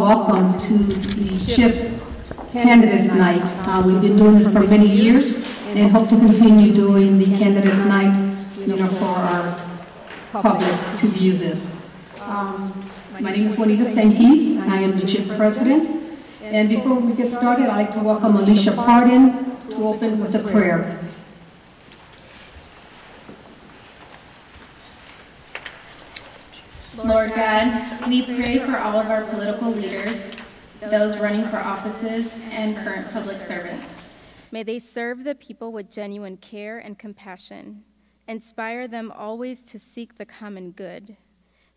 welcome to the CHIP Candidates Night. We've been doing this for many years and hope to continue doing the Candidates Night, for our public to view this. My name is Juanita St. I am the CHIP president. And before we get started, I'd like to welcome Alicia Pardon to open with a prayer. Lord God, we pray for all of our political leaders, those running for offices, and current public servants. May they serve the people with genuine care and compassion. Inspire them always to seek the common good.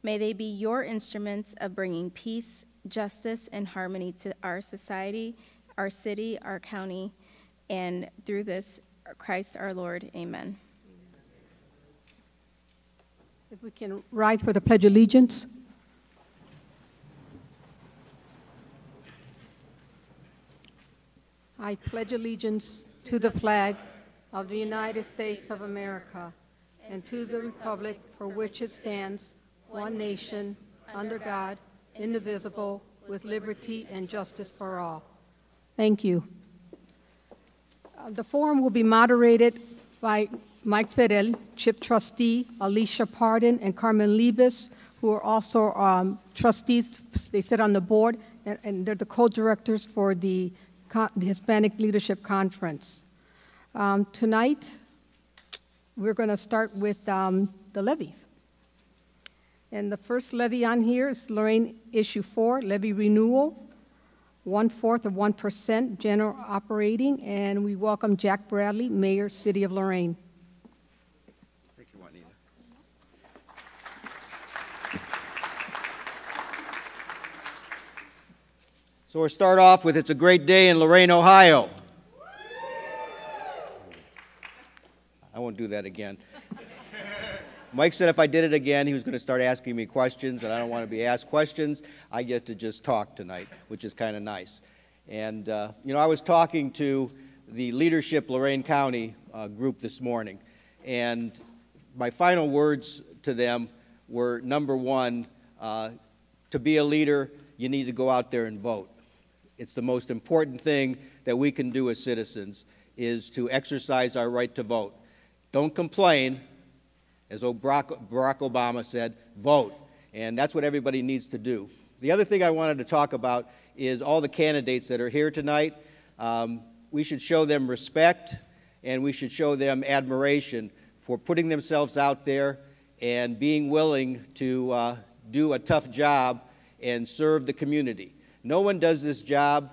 May they be your instruments of bringing peace, justice, and harmony to our society, our city, our county, and through this, Christ our Lord. Amen. If we can rise for the Pledge of Allegiance. I pledge allegiance to the flag of the United States of America and to the republic for which it stands, one nation, under God, indivisible, with liberty and justice for all. Thank you. The forum will be moderated by Mike Fidel, CHIP trustee, Alicia Pardon, and Carmen Libes, who are also trustees. They sit on the board, and they're the co-directors for the Hispanic Leadership Conference. Tonight, we're going to start with the levies. And the first levy on here is Lorain Issue 4, Levy Renewal, 1/4 of 1%, General Operating, and we welcome Jack Bradley, Mayor, City of Lorain. Thank you, Juanita. So we'll start off with it's a great day in Lorain, Ohio. I won't do that again. Mike said if I did it again, he was going to start asking me questions, and I don't want to be asked questions. I get to just talk tonight, which is kind of nice. And, I was talking to the Leadership Lorain County group this morning, and my final words to them were, number one, to be a leader, you need to go out there and vote. It's the most important thing that we can do as citizens, is to exercise our right to vote. Don't complain. As Barack Obama said, vote. And that's what everybody needs to do. The other thing I wanted to talk about is all the candidates that are here tonight. We should show them respect, and we should show them admiration for putting themselves out there and being willing to do a tough job and serve the community. No one does this job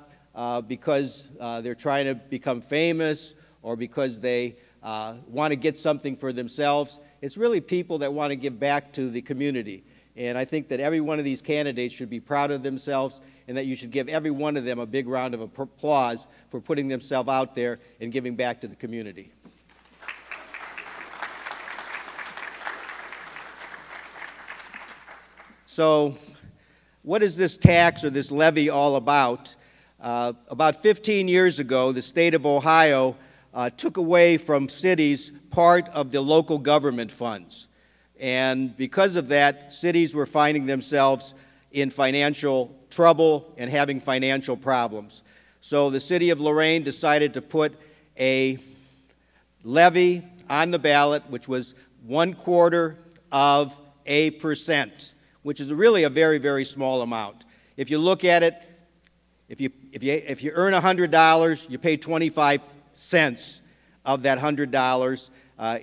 because they're trying to become famous or because they want to get something for themselves. It's really people that want to give back to the community. And I think that every one of these candidates should be proud of themselves, and that you should give every one of them a big round of applause for putting themselves out there and giving back to the community. So what is this tax or this levy all about? About 15 years ago, the state of Ohio took away from cities part of the local government funds. And because of that, cities were finding themselves in financial trouble and having financial problems. So the city of Lorain decided to put a levy on the ballot, which was 0.25%, which is really a very, very small amount. If you look at it, if you earn $100, you pay 25 cents of that $100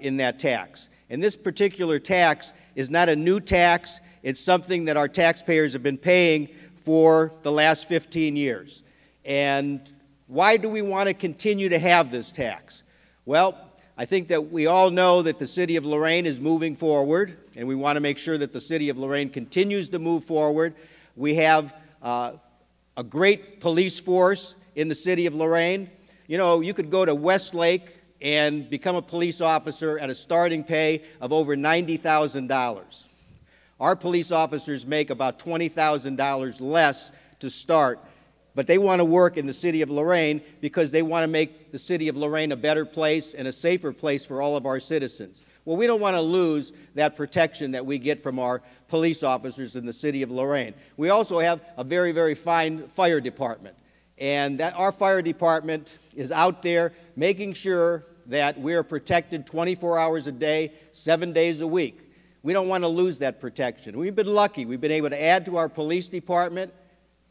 in that tax. And this particular tax is not a new tax. It's something that our taxpayers have been paying for the last 15 years. And why do we want to continue to have this tax? Well, I think that we all know that the city of Lorain is moving forward, and we want to make sure that the city of Lorain continues to move forward. We have a great police force in the city of Lorain. You know, you could go to Westlake and become a police officer at a starting pay of over $90,000. Our police officers make about $20,000 less to start, but they want to work in the city of Lorain because they want to make the city of Lorain a better place and a safer place for all of our citizens. Well, we don't want to lose that protection that we get from our police officers in the city of Lorain. We also have a very, very fine fire department. And that our fire department is out there making sure that we are protected 24 hours a day, 7 days a week. We don't want to lose that protection. We've been lucky. We've been able to add to our police department.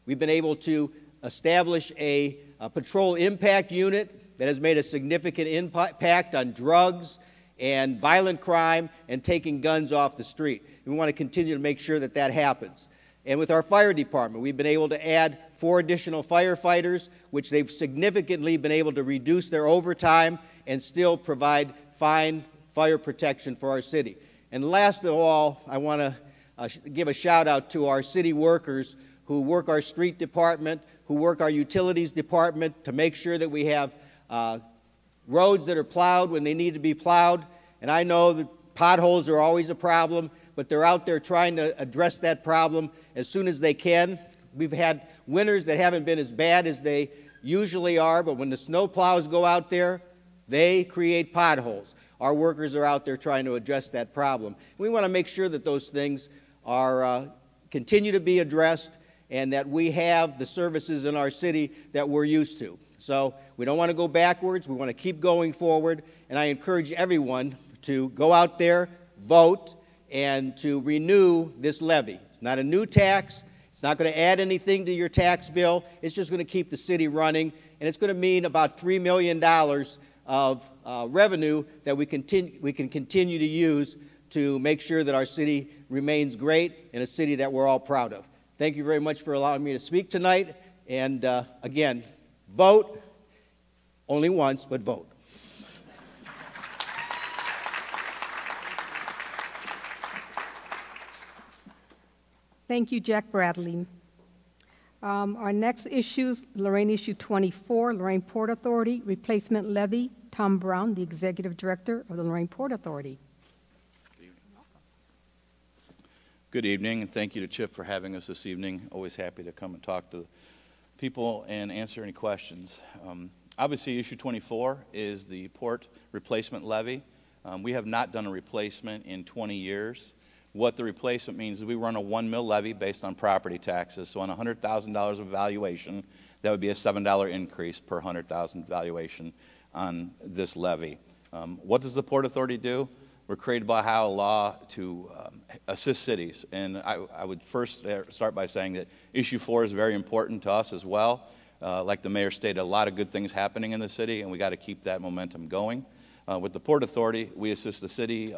We've been able to establish a patrol impact unit that has made a significant impact on drugs and violent crime and taking guns off the street. We want to continue to make sure that that happens. And with our fire department, we've been able to add 4 additional firefighters, which they've significantly been able to reduce their overtime and still provide fine fire protection for our city. And last of all, I want to give a shout out to our city workers who work our street department, who work our utilities department to make sure that we have roads that are plowed when they need to be plowed. And I know that potholes are always a problem, but they're out there trying to address that problem as soon as they can. We've had winters that haven't been as bad as they usually are, but when the snow plows go out there, they create potholes. Our workers are out there trying to address that problem. We want to make sure that those things are continue to be addressed and that we have the services in our city that we're used to. So we don't want to go backwards. We want to keep going forward. And I encourage everyone to go out there, vote, and to renew this levy. It's not a new tax. It's not going to add anything to your tax bill. It's just going to keep the city running. And it's going to mean about $3 million of revenue that we can continue to use to make sure that our city remains great and a city that we're all proud of. Thank you very much for allowing me to speak tonight. And again, vote only once, but vote. Thank you, Jack Bradley. Our next issue, Lorain Issue 24, Lorain Port Authority, Replacement Levy. Tom Brown, the Executive Director of the Lorain Port Authority. Good evening, and thank you to Chip for having us this evening. Always happy to come and talk to people and answer any questions. Obviously, Issue 24 is the port replacement levy. We have not done a replacement in 20 years. What the replacement means is we run a 1 mil levy based on property taxes. So on $100,000 of valuation, that would be a $7 increase per $100,000 valuation on this levy. What does the Port Authority do? We're created by Ohio law to assist cities. And I would first start by saying that Issue 4 is very important to us as well. Like the mayor stated, a lot of good things happening in the city, and we got to keep that momentum going. With the Port Authority, we assist the city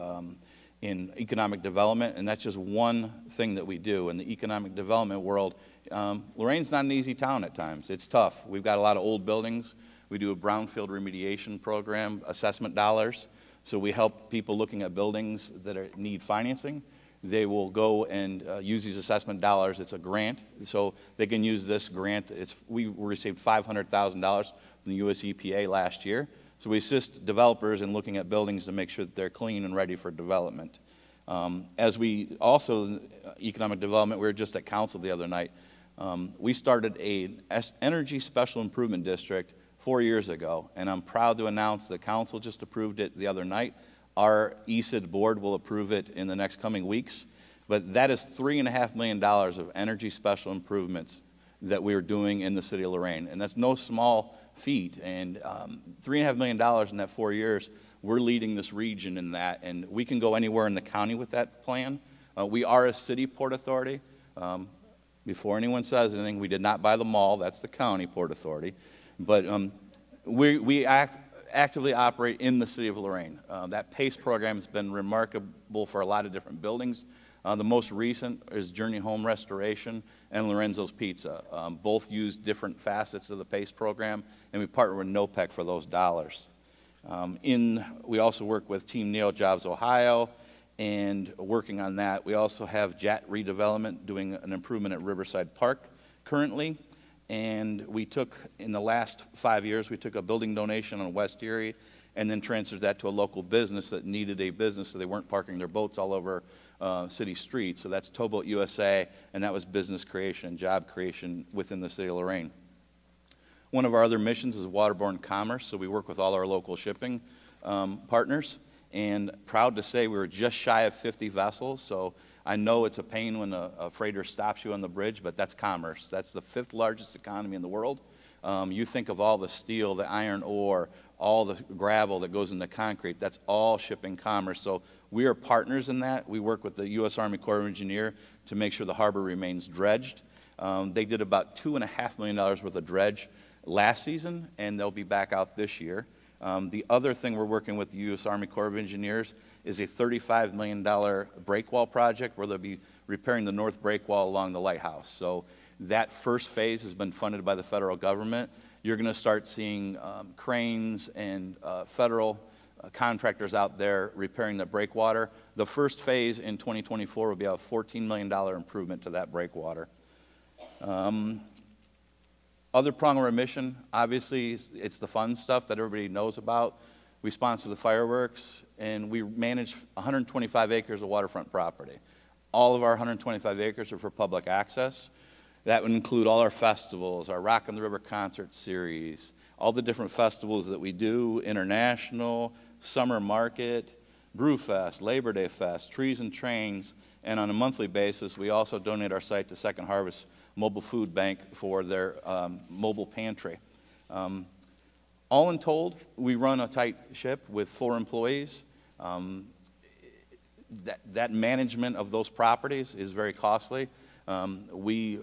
in economic development, and that's just one thing that we do. In the economic development world, Lorain's not an easy town at times. It's tough. We've got a lot of old buildings. We do a brownfield remediation program, assessment dollars. So we help people looking at buildings that need financing. They will go and use these assessment dollars. It's a grant, so they can use this grant. We received $500,000 from the US EPA last year. So we assist developers in looking at buildings to make sure that they're clean and ready for development. As we also, economic development, we were just at council the other night. We started an energy special improvement district 4 years ago, and I'm proud to announce that council just approved it the other night. Our ESID board will approve it in the next coming weeks. But that is $3.5 million of energy special improvements that we are doing in the city of Lorain. And that's no small feat. And $3.5 million in that 4 years, we're leading this region in that. And we can go anywhere in the county with that plan. We are a city port authority. Before anyone says anything, we did not buy the mall. That's the county port authority. But we actively operate in the city of Lorain. That PACE program has been remarkable for a lot of different buildings. The most recent is Journey Home Restoration and Lorenzo's Pizza. Both use different facets of the PACE program, and we partner with NOPEC for those dollars. We also work with Team Neo Jobs Ohio, and working on that, we also have JAT Redevelopment doing an improvement at Riverside Park currently. And we took, in the last 5 years, we took a building donation on West Erie and then transferred that to a local business that needed a business so they weren't parking their boats all over city streets. So that's Towboat USA, and that was business creation and job creation within the city of Lorain. One of our other missions is waterborne commerce, so we work with all our local shipping partners. and proud to say we were just shy of 50 vessels. So I know it's a pain when a freighter stops you on the bridge, but that's commerce. That's the 5th largest economy in the world. You think of all the steel, the iron ore, all the gravel that goes into concrete, that's all shipping commerce. So we are partners in that. We work with the U.S. Army Corps of Engineers to make sure the harbor remains dredged. They did about $2.5 million worth of dredge last season, and they'll be back out this year. The other thing we're working with the U.S. Army Corps of Engineers is a $35 million breakwall project where they'll be repairing the north breakwall along the lighthouse. So that first phase has been funded by the federal government. You're going to start seeing cranes and federal contractors out there repairing the breakwater. The first phase in 2024 will be a $14 million improvement to that breakwater. Other prong of our mission, obviously, it's the fun stuff that everybody knows about. We sponsor the fireworks, and we manage 125 acres of waterfront property. All of our 125 acres are for public access. That would include all our festivals, our Rock on the River concert series, all the different festivals that we do, International, Summer Market, Brewfest, Labor Day Fest, Trees and Trains, and on a monthly basis, we also donate our site to Second Harvest Mobile Food Bank for their mobile pantry. All in told, we run a tight ship with 4 employees. That management of those properties is very costly. We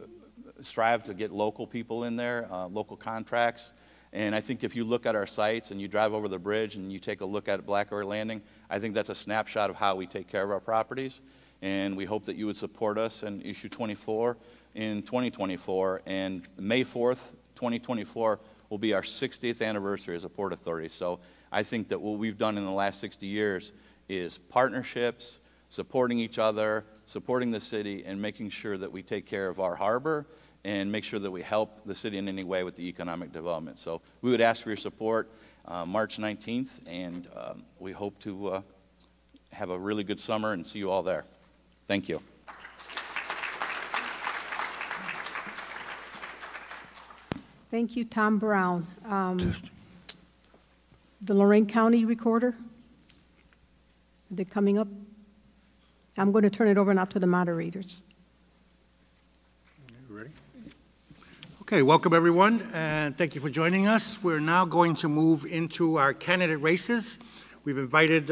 strive to get local people in there, local contracts. And I think if you look at our sites and you drive over the bridge and you take a look at Blackwater Landing, I think that's a snapshot of how we take care of our properties. And we hope that you would support us in issue 24 in 2024. And May 4th, 2024 will be our 60th anniversary as a Port Authority. So I think that what we've done in the last 60 years is partnerships, supporting each other, supporting the city, and making sure that we take care of our harbor and make sure that we help the city in any way with the economic development. So we would ask for your support March 19th, and we hope to have a really good summer and see you all there. Thank you. Thank you, Tom Brown. The Lorain County Recorder, are they coming up? I'm going to turn it over now to the moderators. You ready? Okay, welcome everyone, and thank you for joining us. We're now going to move into our candidate races. We've invited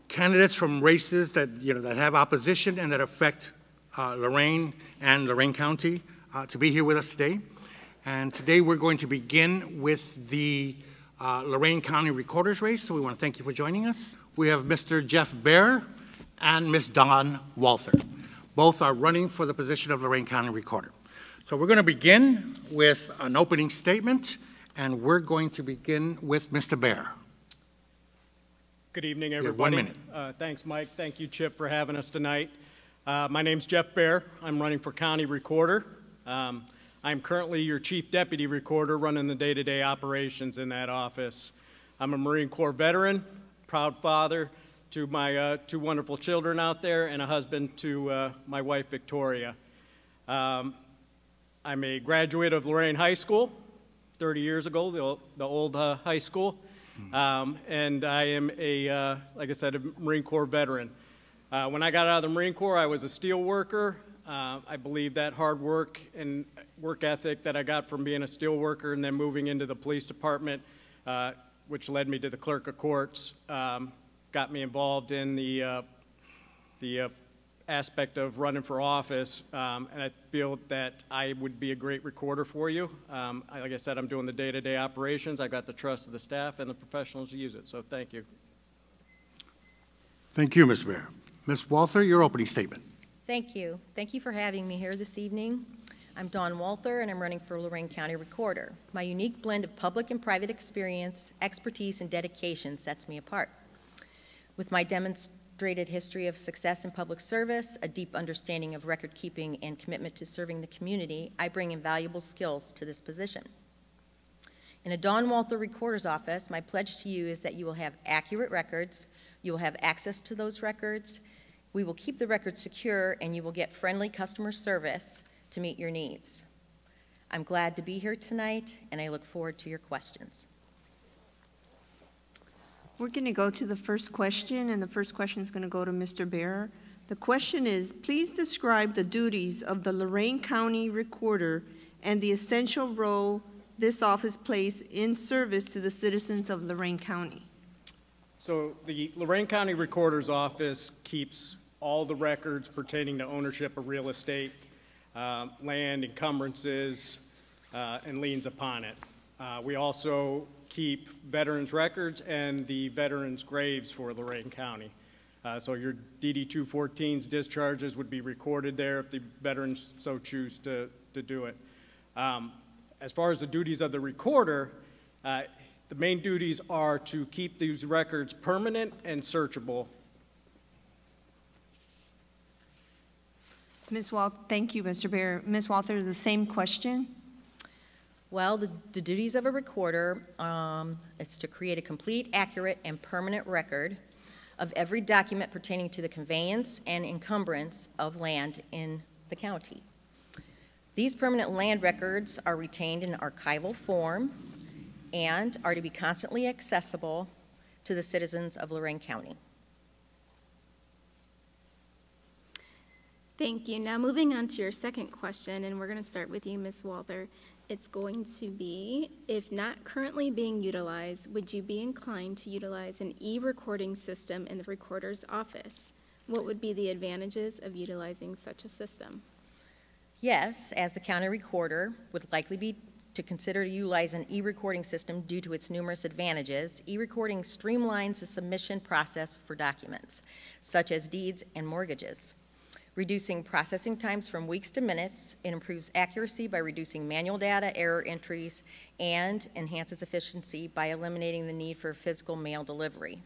candidates from races that that have opposition and that affect Lorain and Lorain County to be here with us today. And today we're going to begin with the Lorain County Recorder's race, so we want to thank you for joining us. We have Mr. Jeff Baer and Ms. Dawn Walther. Both are running for the position of Lorain County Recorder. So we're going to begin with an opening statement, and we're going to begin with Mr. Baer. Good evening, everybody. 1 minute. Thanks, Mike. Thank you, Chip, for having us tonight. My name's Jeff Baer. I'm running for County Recorder. I'm currently your Chief Deputy Recorder, running the day-to-day operations in that office. I'm a Marine Corps veteran, proud father to my 2 wonderful children out there, and a husband to my wife, Victoria. I'm a graduate of Lorain High School 30 years ago, the old high school. And I am like I said, a Marine Corps veteran. When I got out of the Marine Corps, I was a steel worker. I believe that hard work and work ethic that I got from being a steel worker and then moving into the police department, which led me to the clerk of courts, got me involved in the aspect of running for office, and I feel that I would be a great recorder for you. Like I said, I'm doing the day-to-day operations. I got the trust of the staff and the professionals to use it, so thank you. Thank you, Ms. Baer. Ms. Walther, your opening statement. Thank you. Thank you for having me here this evening. I'm Dawn Walther, and I'm running for Lorain County Recorder. My unique blend of public and private experience, expertise, and dedication sets me apart. With my demonstrated history of success in public service, a deep understanding of record keeping, and commitment to serving the community, I bring invaluable skills to this position. In a Dawn Walther Recorder's office, my pledge to you is that you will have accurate records, you will have access to those records, we will keep the records secure, and you will get friendly customer service to meet your needs. I'm glad to be here tonight, and I look forward to your questions. We're going to go to the first question, and the first question is going to go to Mr. Bear. The question is, please describe the duties of the Lorain County Recorder and the essential role this office plays in service to the citizens of Lorain County. So the Lorain County Recorder's Office keeps all the records pertaining to ownership of real estate, land, encumbrances, and liens upon it. We also keep veterans' records and the veterans' graves for Lorain County. So your DD 214's discharges would be recorded there if the veterans so choose to do it. As far as the duties of the recorder, the main duties are to keep these records permanent and searchable. Thank you, Mr. Bear. Ms. Walther, the same question. Well, the duties of a recorder is to create a complete, accurate, and permanent record of every document pertaining to the conveyance and encumbrance of land in the county. These permanent land records are retained in archival form and are to be constantly accessible to the citizens of Lorain County. Thank you. Now moving on to your second question, and we're going to start with you, Ms. Walther. It's going to be, if not currently being utilized, would you be inclined to utilize an e-recording system in the recorder's office? What would be the advantages of utilizing such a system? Yes, as the county recorder would likely be to consider to utilize an e-recording system due to its numerous advantages. E-recording streamlines the submission process for documents, such as deeds and mortgages. Reducing processing times from weeks to minutes, it improves accuracy by reducing manual data, error entries, and enhances efficiency by eliminating the need for physical mail delivery.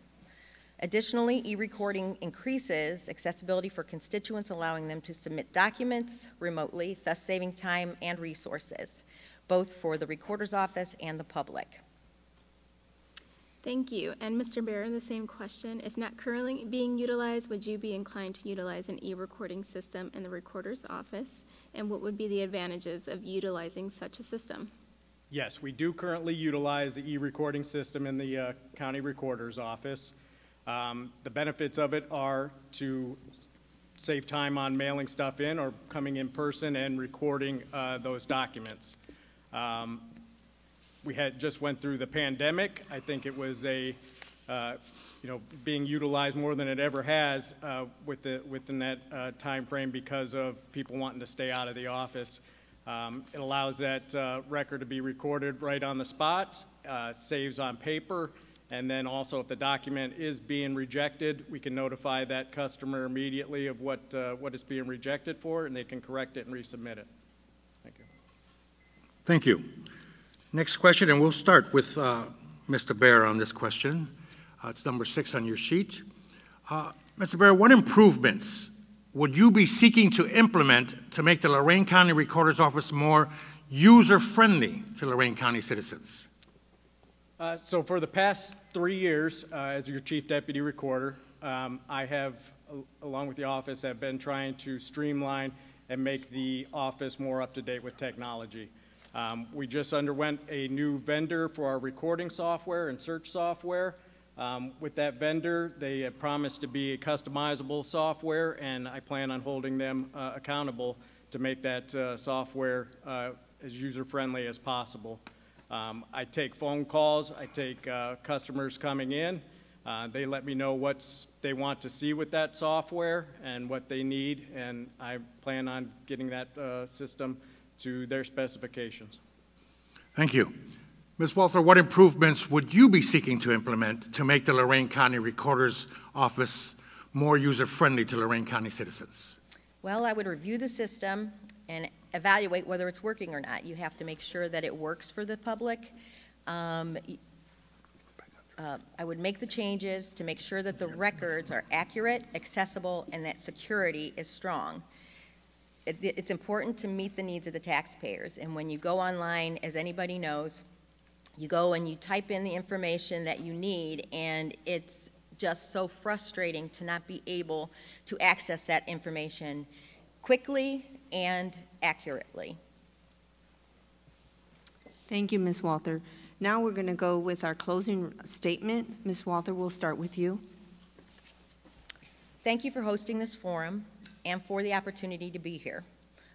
Additionally, e-recording increases accessibility for constituents, allowing them to submit documents remotely, thus saving time and resources, both for the recorder's office and the public. Thank you. And Mr. Bear, the same question. If not currently being utilized, would you be inclined to utilize an e-recording system in the recorder's office? And what would be the advantages of utilizing such a system? Yes, we do currently utilize the e-recording system in the county recorder's office. The benefits of it are to save time on mailing stuff in or coming in person and recording those documents. We just went through the pandemic. I think it was being utilized more than it ever has within that time frame because of people wanting to stay out of the office. It allows that record to be recorded right on the spot, saves on paper, and then also if the document is being rejected, we can notify that customer immediately of what it's being rejected for, and they can correct it and resubmit it. Thank you. Thank you. Next question, and we'll start with Mr. Bear on this question. It's number 6 on your sheet. Mr. Bear, what improvements would you be seeking to implement to make the Lorain County Recorder's Office more user-friendly to Lorain County citizens? So for the past 3 years, as your Chief Deputy Recorder, I have, along with the office, have been trying to streamline and make the office more up-to-date with technology. We just underwent a new vendor for our recording software and search software. With that vendor, they have promised to be a customizable software, and I plan on holding them accountable to make that software as user-friendly as possible. I take phone calls, I take customers coming in. They let me know what they want to see with that software and what they need, and I plan on getting that system to their specifications. Thank you. Ms. Walther, what improvements would you be seeking to implement to make the Lorain County Recorder's Office more user-friendly to Lorain County citizens? Well, I would review the system and evaluate whether it's working or not. You have to make sure that it works for the public. I would make the changes to make sure that the records are accurate, accessible, and that security is strong. It's important to meet the needs of the taxpayers, and when you go online, as anybody knows, you go and you type in the information that you need, and it's just so frustrating to not be able to access that information quickly and accurately. Thank you, Ms. Walther. Now we're going to go with our closing statement. Ms. Walther, we'll start with you. Thank you for hosting this forum and for the opportunity to be here.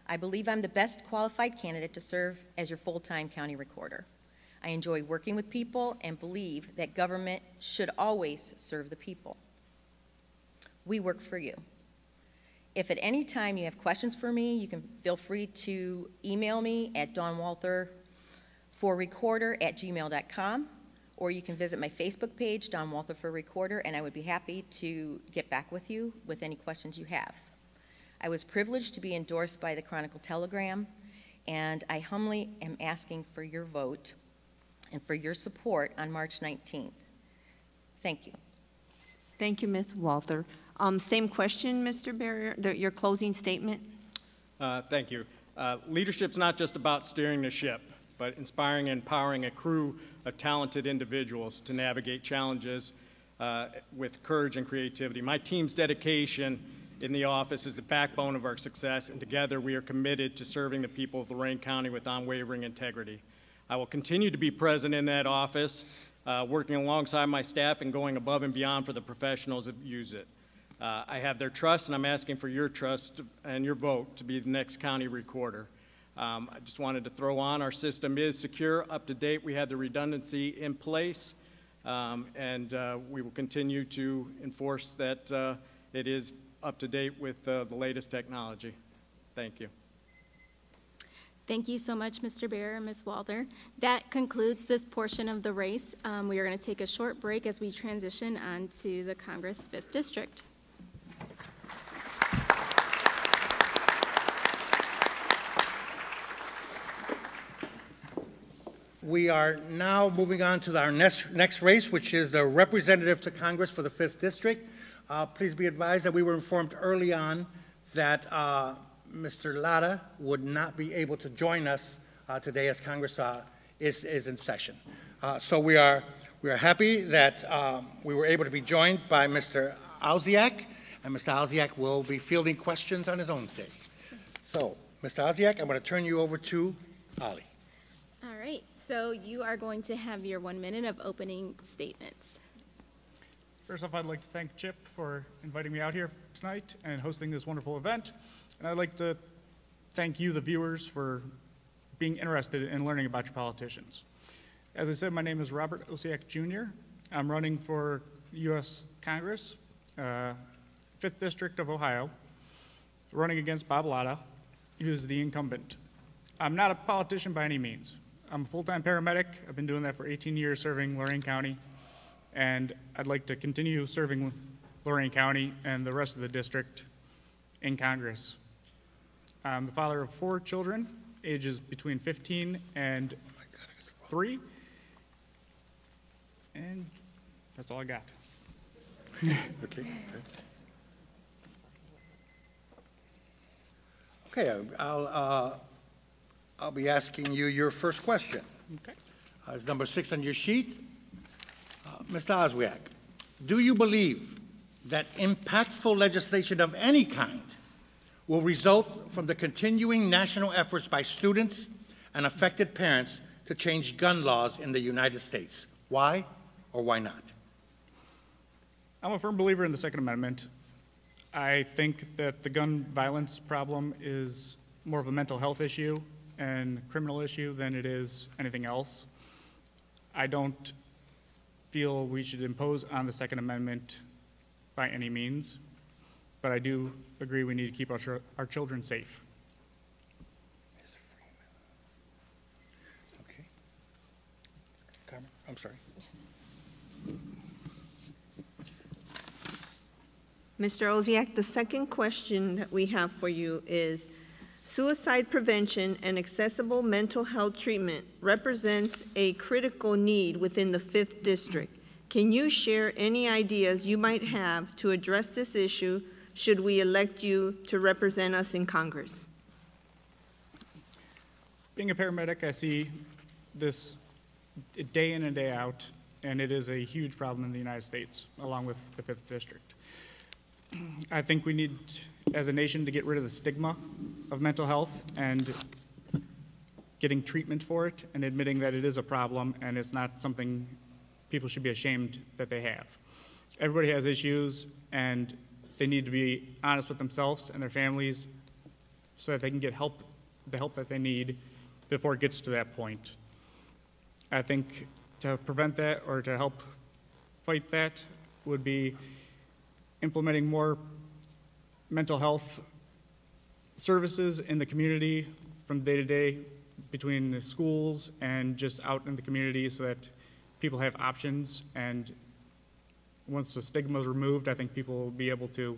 I believe I'm the best qualified candidate to serve as your full-time county recorder. I enjoy working with people and believe that government should always serve the people. We work for you. If at any time you have questions for me, you can feel free to email me at dawnwalther4recorder@gmail.com, or you can visit my Facebook page, Dawn Walther for Recorder, and I would be happy to get back with you with any questions you have. I was privileged to be endorsed by the Chronicle-Telegram, and I humbly am asking for your vote and for your support on March 19th. Thank you. Thank you, Ms. Walther. Same question, Mr. Barrier, your closing statement. Thank you. Leadership's not just about steering the ship, but inspiring and empowering a crew of talented individuals to navigate challenges with courage and creativity. My team's dedication in the office is the backbone of our success, and together we are committed to serving the people of Lorain County with unwavering integrity. I will continue to be present in that office, working alongside my staff and going above and beyond for the professionals that use it. I have their trust, and I'm asking for your trust and your vote to be the next county recorder. I just wanted to throw on, our system is secure, up to date. We have the redundancy in place, and we will continue to enforce that it is up to date with the latest technology. Thank you. Thank you so much, Mr. Bear and Ms. Walther. That concludes this portion of the race. We are going to take a short break as we transition on to the Congress 5th District. We are now moving on to our next race, which is the representative to Congress for the 5th District. Please be advised that we were informed early on that Mr. Lara would not be able to join us today as Congress is in session. So we are happy that we were able to be joined by Mr. Owsiak, and Mr. Owsiak will be fielding questions on his own day. So, Mr. Owsiak, I'm going to turn you over to Ollie. All right, so you are going to have your 1 minute of opening statements. First off, I'd like to thank Chip for inviting me out here tonight and hosting this wonderful event. And I'd like to thank you, the viewers, for being interested in learning about your politicians. As I said, my name is Robert Osiak Jr. I'm running for U.S. Congress, 5th District of Ohio, running against Bob Latta, who's the incumbent. I'm not a politician by any means. I'm a full-time paramedic. I've been doing that for 18 years serving Lorain County, and I'd like to continue serving Lorain County and the rest of the district in Congress. I'm the father of 4 children, ages between 15 and 3, and that's all I got. Okay. Okay, I'll be asking you your first question. Okay. It's number 6 on your sheet. Mr. Owsiak, do you believe that impactful legislation of any kind will result from the continuing national efforts by students and affected parents to change gun laws in the United States? Why or why not? I'm a firm believer in the Second Amendment. I think that the gun violence problem is more of a mental health issue and criminal issue than it is anything else. I don't feel we should impose on the Second Amendment by any means, but I do agree we need to keep our children safe. Okay. Carmen, I'm sorry. Mr. Owsiak, the second question that we have for you is, suicide prevention and accessible mental health treatment represents a critical need within the 5th District. Can you share any ideas you might have to address this issue should we elect you to represent us in Congress? Being a paramedic, I see this day in and day out, and it is a huge problem in the United States, along with the 5th District. I think we need, as a nation, to get rid of the stigma of mental health and getting treatment for it and admitting that it is a problem and it's not something people should be ashamed that they have. Everybody has issues, and they need to be honest with themselves and their families so that they can get the help that they need before it gets to that point. I think to prevent that or to help fight that would be implementing more mental health services in the community from day to day between the schools and just out in the community so that people have options. And once the stigma is removed, I think people will be able to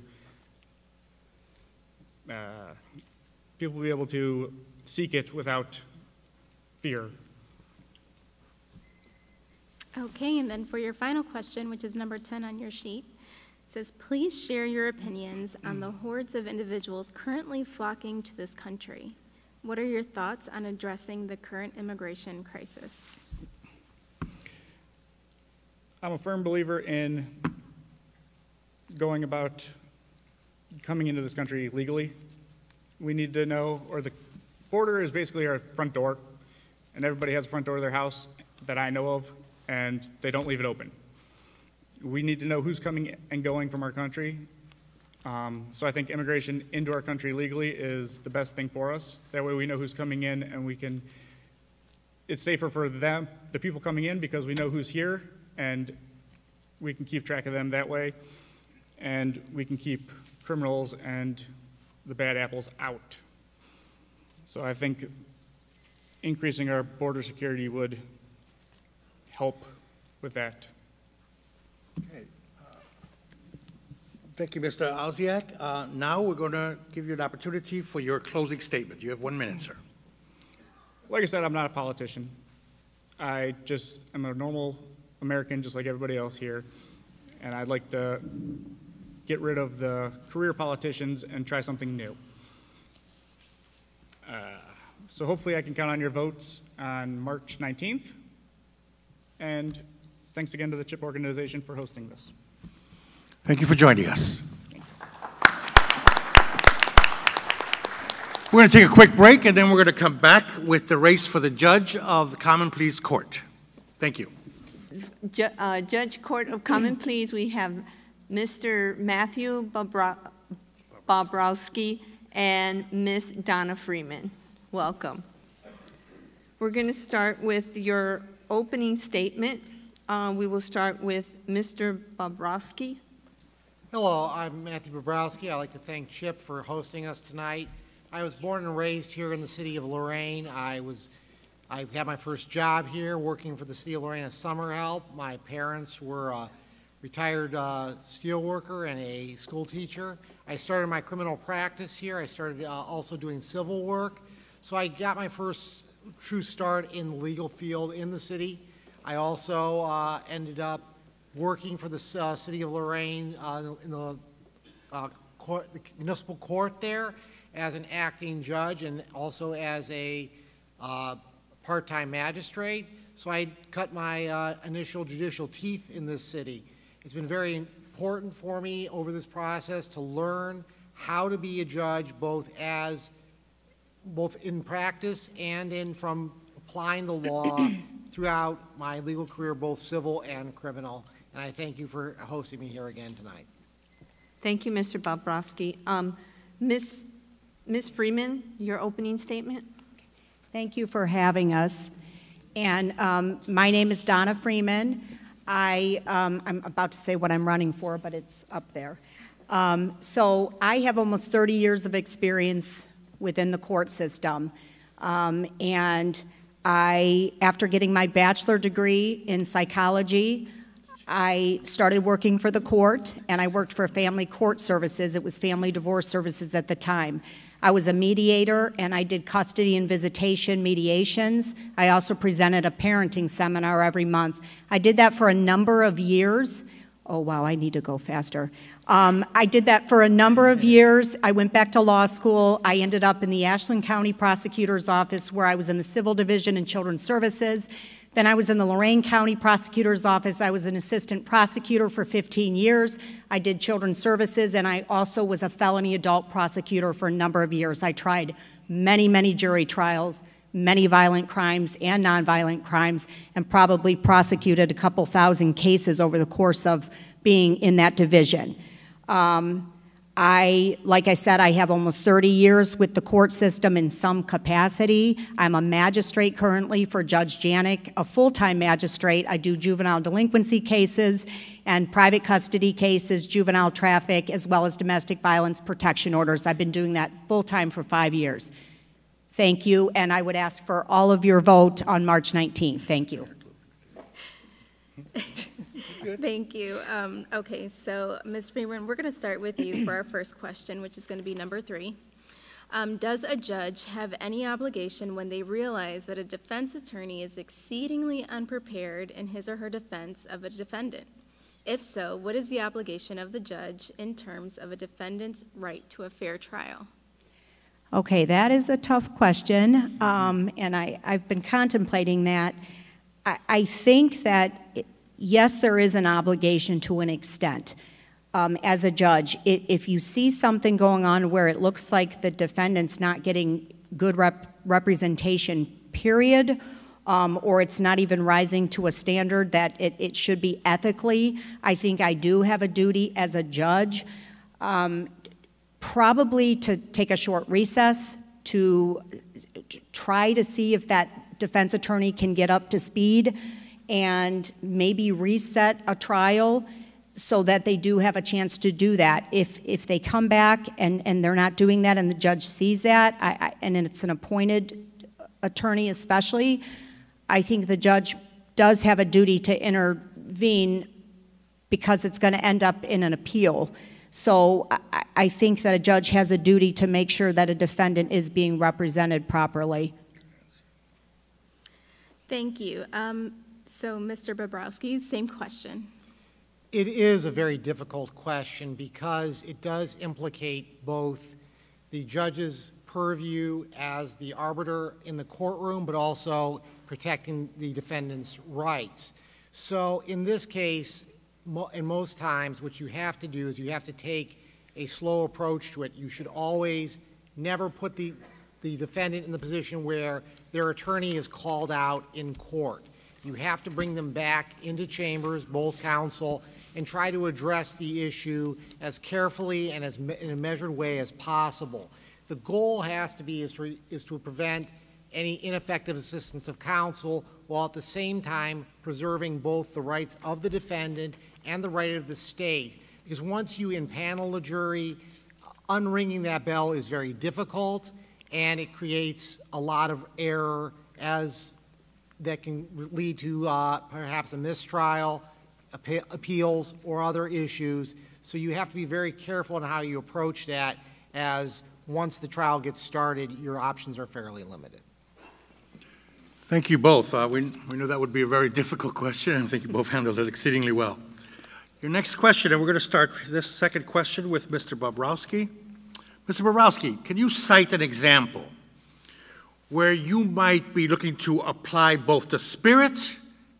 seek it without fear. Okay, and then for your final question, which is number 10 on your sheet, it says, please share your opinions on the hordes of individuals currently flocking to this country. What are your thoughts on addressing the current immigration crisis? I'm a firm believer in going about coming into this country legally. We need to know, or the border is basically our front door, and everybody has a front door to their house that I know of, and they don't leave it open. We need to know who's coming and going from our country. So I think immigration into our country legally is the best thing for us. That way we know who's coming in, and it's safer for them, the people coming in, because we know who's here, and we can keep track of them that way, and we can keep criminals and the bad apples out. So I think increasing our border security would help with that. Okay. Thank you, Mr. Owsiak. Now we're going to give you an opportunity for your closing statement. You have 1 minute, sir. Like I said, I'm not a politician. I just am a normal American, just like everybody else here, and I'd like to get rid of the career politicians and try something new. So hopefully I can count on your votes on March 19th. And thanks again to the CHIP organization for hosting this. Thank you for joining us. We're going to take a quick break, and then we're going to come back with the race for the judge of the Common Pleas Court. Thank you. Judge Court of Common Pleas, we have Mr. Matthew Bobrowski and Ms. Donna Freeman. Welcome. We're going to start with your opening statement. We will start with Mr. Bobrowski. Hello, I'm Matthew Bobrowski. I'd like to thank CHIP for hosting us tonight. I was born and raised here in the city of Lorain. I had my first job here working for the city of Lorain as summer help. My parents were a retired steel worker and a school teacher. I started my criminal practice here. I started also doing civil work. So I got my first true start in the legal field in the city. I also ended up working for the city of Lorain in the municipal court there as an acting judge and also as a part-time magistrate. So I cut my initial judicial teeth in this city. It's been very important for me over this process to learn how to be a judge both in practice and from applying the law throughout my legal career, both civil and criminal. And I thank you for hosting me here again tonight. Thank you, Mr. Bobrowski. Ms. Freeman, your opening statement. Thank you for having us. And my name is Donna Freeman. I'm about to say what I'm running for, but it's up there. So I have almost 30 years of experience within the court system. And after getting my bachelor degree in psychology, I started working for the court, and I worked for Family Court Services. It was Family Divorce Services at the time. I was a mediator, and I did custody and visitation mediations. I also presented a parenting seminar every month. I did that for a number of years. Oh, wow, I need to go faster. I did that for a number of years. I went back to law school. I ended up in the Ashland County Prosecutor's Office, where I was in the Civil Division and Children's Services. Then I was in the Lorain County Prosecutor's Office. I was an assistant prosecutor for 15 years. I did children's services, and I also was a felony adult prosecutor for a number of years. I tried many, many jury trials, many violent crimes and nonviolent crimes, and probably prosecuted a couple thousand cases over the course of being in that division. Like I said, I have almost 30 years with the court system in some capacity. I'm a magistrate currently for Judge Janik, a full-time magistrate. I do juvenile delinquency cases and private custody cases, juvenile traffic, as well as domestic violence protection orders. I've been doing that full-time for 5 years. Thank you, and I would ask for all of your vote on March 19th. Thank you. Thank you. Okay, so Ms. Freeman, we're going to start with you for our first question, which is going to be number 3. Does a judge have any obligation when they realize that a defense attorney is exceedingly unprepared in his or her defense of a defendant? If so, what is the obligation of the judge in terms of a defendant's right to a fair trial? Okay, that is a tough question, and I've been contemplating that. I think that, yes, there is an obligation to an extent. As a judge, if you see something going on where it looks like the defendant's not getting good representation, period, or it's not even rising to a standard that it should be ethically, I think I do have a duty as a judge probably to take a short recess to try to see if that defense attorney can get up to speed and maybe reset a trial so that they do have a chance to do that. If they come back and they're not doing that and the judge sees that, and it's an appointed attorney especially, I think the judge does have a duty to intervene because it's going to end up in an appeal. So I think that a judge has a duty to make sure that a defendant is being represented properly. Thank you. So, Mr. Bobrowski, same question. It is a very difficult question because it does implicate both the judge's purview as the arbiter in the courtroom, but also protecting the defendant's rights. So in this case, and most times, what you have to do is you have to take a slow approach to it. You should always never put the defendant in the position where their attorney is called out in court. You have to bring them back into chambers, both counsel, and try to address the issue as carefully and in a measured way as possible. The goal has to be is to prevent any ineffective assistance of counsel while at the same time preserving both the rights of the defendant and the right of the state. Because once you impanel a jury, unringing that bell is very difficult, and it creates a lot of error that can lead to perhaps a mistrial, appeals, or other issues. So you have to be very careful in how you approach that, as once the trial gets started, your options are fairly limited. Thank you both. We knew that would be a very difficult question, and I think you both handled it exceedingly well. Your next question, and we're going to start this second question with Mr. Bobrowski. Mr. Bobrowski, can you cite an example where you might be looking to apply both the spirit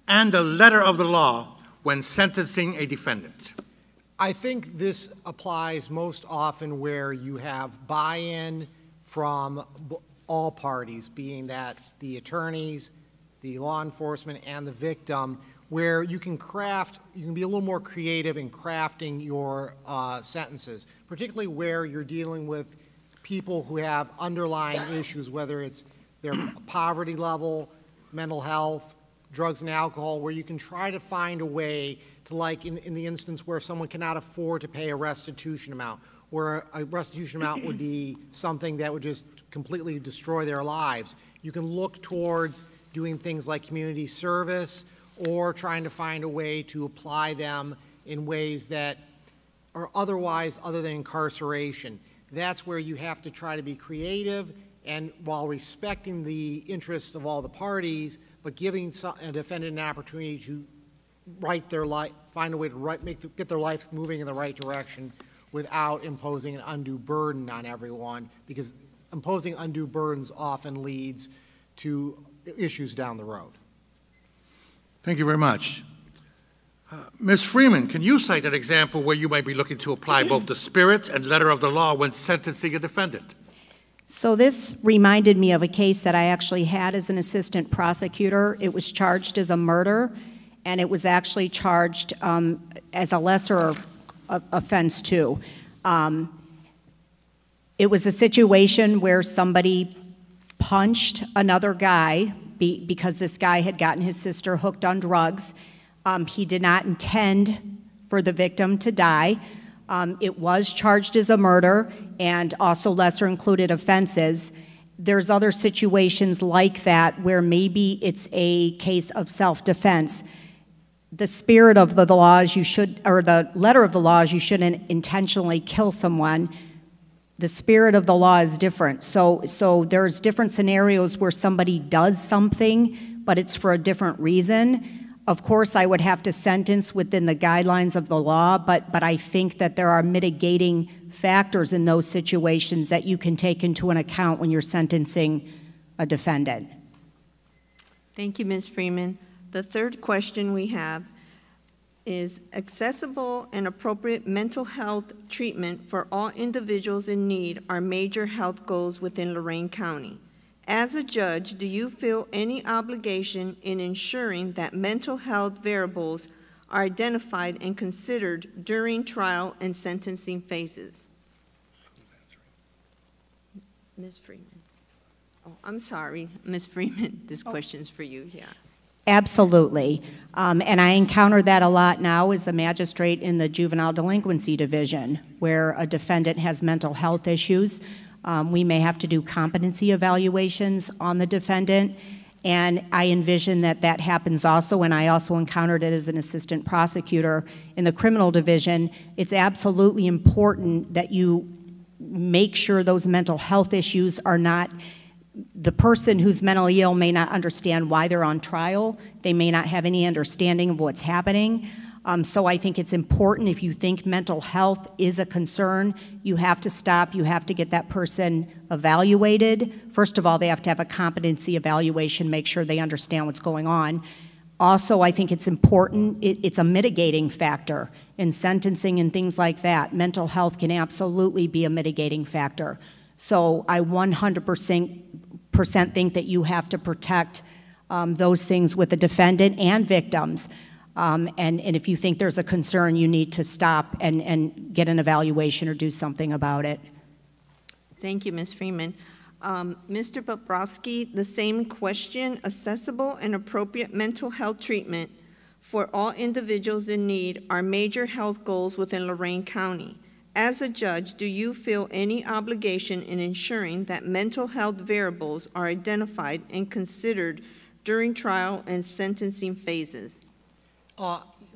and the letter of the law when sentencing a defendant? I think this applies most often where you have buy-in from all parties, being that the attorneys, the law enforcement, and the victim, where you can be a little more creative in crafting your sentences, particularly where you're dealing with people who have underlying issues, whether it's their poverty level, mental health, drugs and alcohol, where you can try to find a way to, like in the instance where someone cannot afford to pay a restitution amount, where a restitution amount would be something that would just completely destroy their lives. You can look towards doing things like community service, or trying to find a way to apply them in ways that are otherwise other than incarceration. That's where you have to try to be creative, and while respecting the interests of all the parties, but giving a defendant an opportunity to right their life, find a way to get their life moving in the right direction without imposing an undue burden on everyone, because imposing undue burdens often leads to issues down the road. Thank you very much. Ms. Freeman, can you cite an example where you might be looking to apply both the spirit and letter of the law when sentencing a defendant? So this reminded me of a case that I actually had as an assistant prosecutor. It was charged as a murder, and it was actually charged as a lesser offense too. It was a situation where somebody punched another guy because this guy had gotten his sister hooked on drugs. He did not intend for the victim to die. It was charged as a murder and also lesser included offenses. There's other situations like that where maybe it's a case of self-defense. The spirit of the law is you should, or the letter of the law is you shouldn't intentionally kill someone. The spirit of the law is different. So there's different scenarios where somebody does something, but it's for a different reason. Of course, I would have to sentence within the guidelines of the law, but I think that there are mitigating factors in those situations that you can take into an account when you're sentencing a defendant. Thank you, Ms. Freeman. The third question we have is accessible and appropriate mental health treatment for all individuals in need are major health goals within Lorain County. As a judge, do you feel any obligation in ensuring that mental health variables are identified and considered during trial and sentencing phases? Ms. Freeman. Oh, I'm sorry, Ms. Freeman, this question's for you, yeah. Absolutely. And I encounter that a lot now as a magistrate in the Juvenile Delinquency Division, where a defendant has mental health issues. We may have to do competency evaluations on the defendant, and I envision that that happens also, and I also encountered it as an assistant prosecutor in the criminal division. It's absolutely important that you make sure those mental health issues are not, the person who's mentally ill may not understand why they're on trial. They may not have any understanding of what's happening. So I think it's important, if you think mental health is a concern, you have to stop, you have to get that person evaluated. First of all, they have to have a competency evaluation, make sure they understand what's going on. Also, I think it's important, it's a mitigating factor in sentencing and things like that. Mental health can absolutely be a mitigating factor. So I 100% think that you have to protect those things with the defendant and victims. And if you think there's a concern, you need to stop and get an evaluation or do something about it. Thank you, Ms. Freeman. Mr. Bobrowski, the same question, accessible and appropriate mental health treatment for all individuals in need are major health goals within Lorain County. As a judge, do you feel any obligation in ensuring that mental health variables are identified and considered during trial and sentencing phases?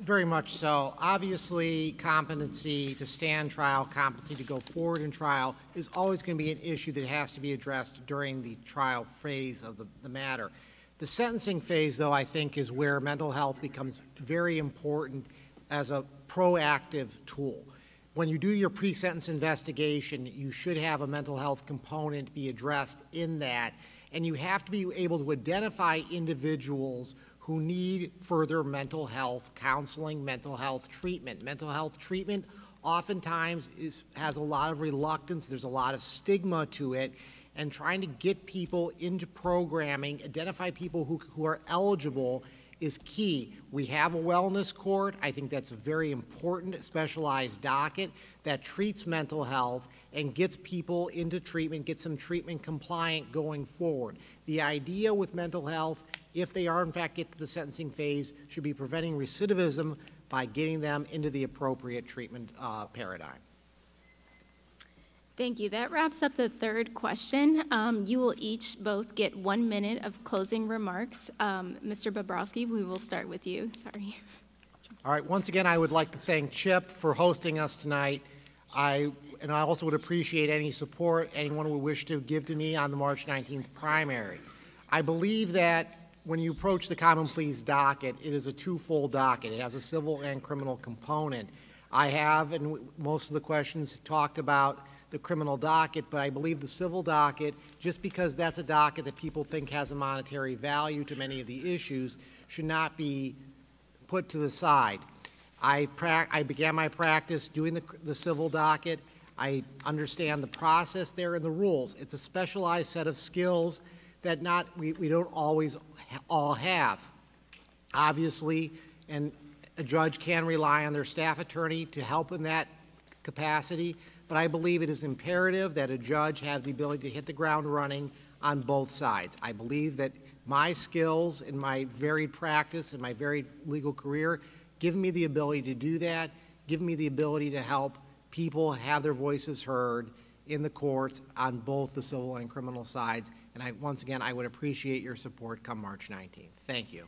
Very much so. Obviously, competency to stand trial, competency to go forward in trial is always going to be an issue that has to be addressed during the trial phase of the matter. The sentencing phase, though, I think is where mental health becomes very important as a proactive tool. When you do your pre-sentence investigation, you should have a mental health component be addressed in that, and you have to be able to identify individuals who need further mental health counseling, mental health treatment. Mental health treatment oftentimes has a lot of reluctance, there's a lot of stigma to it, and trying to get people into programming, identify people who are eligible is key. We have a wellness court. I think that's a very important specialized docket that treats mental health and gets people into treatment, gets them treatment compliant going forward. The idea with mental health, if they are in fact get to the sentencing phase, should be preventing recidivism by getting them into the appropriate treatment paradigm. Thank you. That wraps up the third question. You will each both get 1 minute of closing remarks. Mr. Bobrowski, we will start with you. Sorry. All right. Once again, I would like to thank Chip for hosting us tonight. I also would appreciate any support anyone would wish to give to me on the March 19th primary. I believe that when you approach the common pleas docket, it is a twofold docket. It has a civil and criminal component. I have, and most of the questions talked about the criminal docket, but I believe the civil docket, just because that's a docket that people think has a monetary value to many of the issues, should not be put to the side. I began my practice doing the civil docket. I understand the process there and the rules. It's a specialized set of skills that we don't always all have. Obviously, and a judge can rely on their staff attorney to help in that capacity, but I believe it is imperative that a judge have the ability to hit the ground running on both sides. I believe that my skills and my varied practice and my varied legal career give me the ability to do that, give me the ability to help people have their voices heard in the courts on both the civil and criminal sides. And once again, I would appreciate your support come March 19th. Thank you.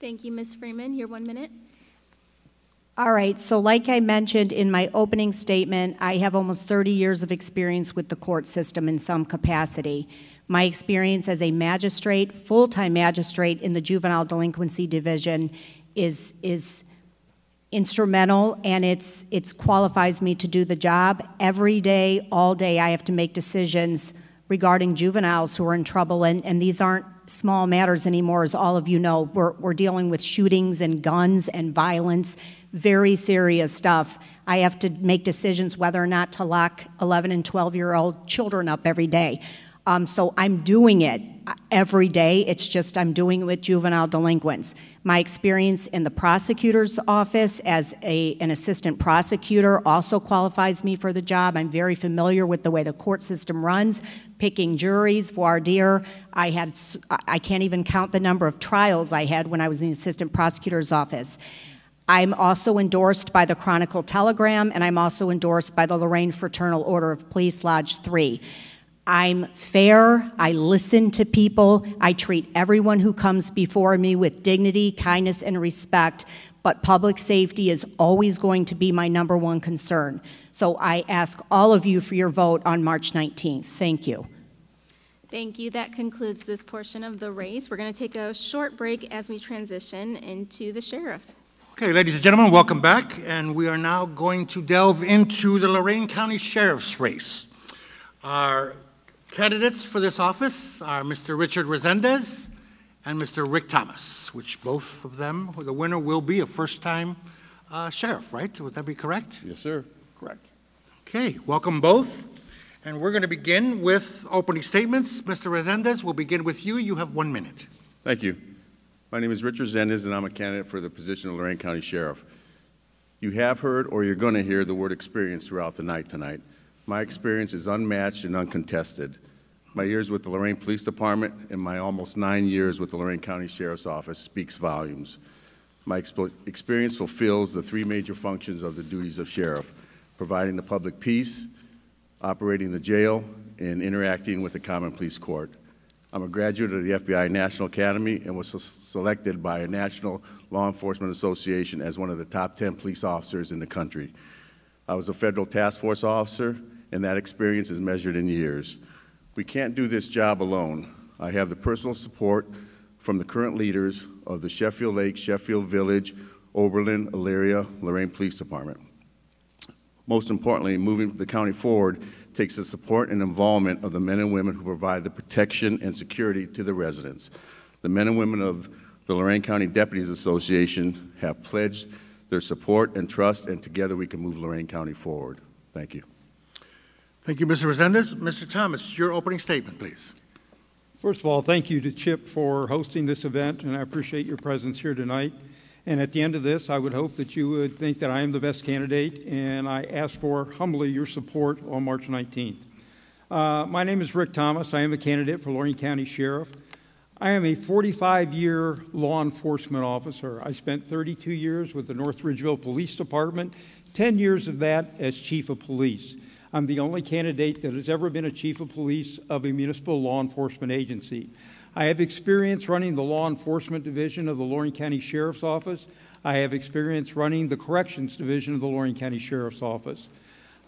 Thank you, Ms. Freeman. Your 1 minute. All right, so like I mentioned in my opening statement, I have almost 30 years of experience with the court system in some capacity. My experience as a magistrate, full-time magistrate in the Juvenile Delinquency Division is instrumental, and it qualifies me to do the job. Every day, all day, I have to make decisions regarding juveniles who are in trouble, and these aren't small matters anymore, as all of you know. We're dealing with shootings and guns and violence, very serious stuff. I have to make decisions whether or not to lock 11 and 12-year-old children up every day. So I'm doing it every day. It's just I'm doing it with juvenile delinquents. My experience in the prosecutor's office as an assistant prosecutor also qualifies me for the job. I'm very familiar with the way the court system runs, picking juries, voir dire. I can't even count the number of trials I had when I was in the assistant prosecutor's office. I'm also endorsed by the Chronicle Telegram, and I'm also endorsed by the Lorain Fraternal Order of Police Lodge 3. I'm fair, I listen to people, I treat everyone who comes before me with dignity, kindness, and respect, but public safety is always going to be my #1 concern. So I ask all of you for your vote on March 19th. Thank you. Thank you. That concludes this portion of the race. We're going to take a short break as we transition into the sheriff. Okay, ladies and gentlemen, welcome back, and we are now going to delve into the Lorain County Sheriff's race. Our candidates for this office are Mr. Richard Resendez and Mr. Rick Thomas, which both of them, the winner will be a first-time sheriff, right? Would that be correct? Yes, sir. Correct. Okay, welcome both. And we're going to begin with opening statements. Mr. Resendez, we'll begin with you. You have 1 minute. Thank you. My name is Richard Resendez, and I'm a candidate for the position of Lorain County Sheriff. You have heard, or you're going to hear, the word experience throughout the night tonight. My experience is unmatched and uncontested. My years with the Lorain Police Department and my almost 9 years with the Lorain County Sheriff's Office speaks volumes. My experience fulfills the 3 major functions of the duties of sheriff: providing the public peace, operating the jail, and interacting with the common police court. I'm a graduate of the FBI National Academy and was selected by a National Law Enforcement Association as one of the top 10 police officers in the country. I was a federal task force officer, and that experience is measured in years. We can't do this job alone. I have the personal support from the current leaders of the Sheffield Lake, Sheffield Village, Oberlin, Elyria, Lorain Police Department. Most importantly, moving the county forward takes the support and involvement of the men and women who provide the protection and security to the residents. The men and women of the Lorain County Deputies Association have pledged their support and trust, and together we can move Lorain County forward. Thank you. Thank you, Mr. Resendez. Mr. Thomas, your opening statement, please. First of all, thank you to Chip for hosting this event, and I appreciate your presence here tonight. And at the end of this, I would hope that you would think that I am the best candidate, and I ask for humbly your support on March 19th. My name is Rick Thomas. I am a candidate for Lorain County Sheriff. I am a 45-year law enforcement officer. I spent 32 years with the North Ridgeville Police Department, 10 years of that as Chief of Police. I'm the only candidate that has ever been a chief of police of a municipal law enforcement agency. I have experience running the law enforcement division of the Lorain County Sheriff's Office. I have experience running the corrections division of the Lorain County Sheriff's Office.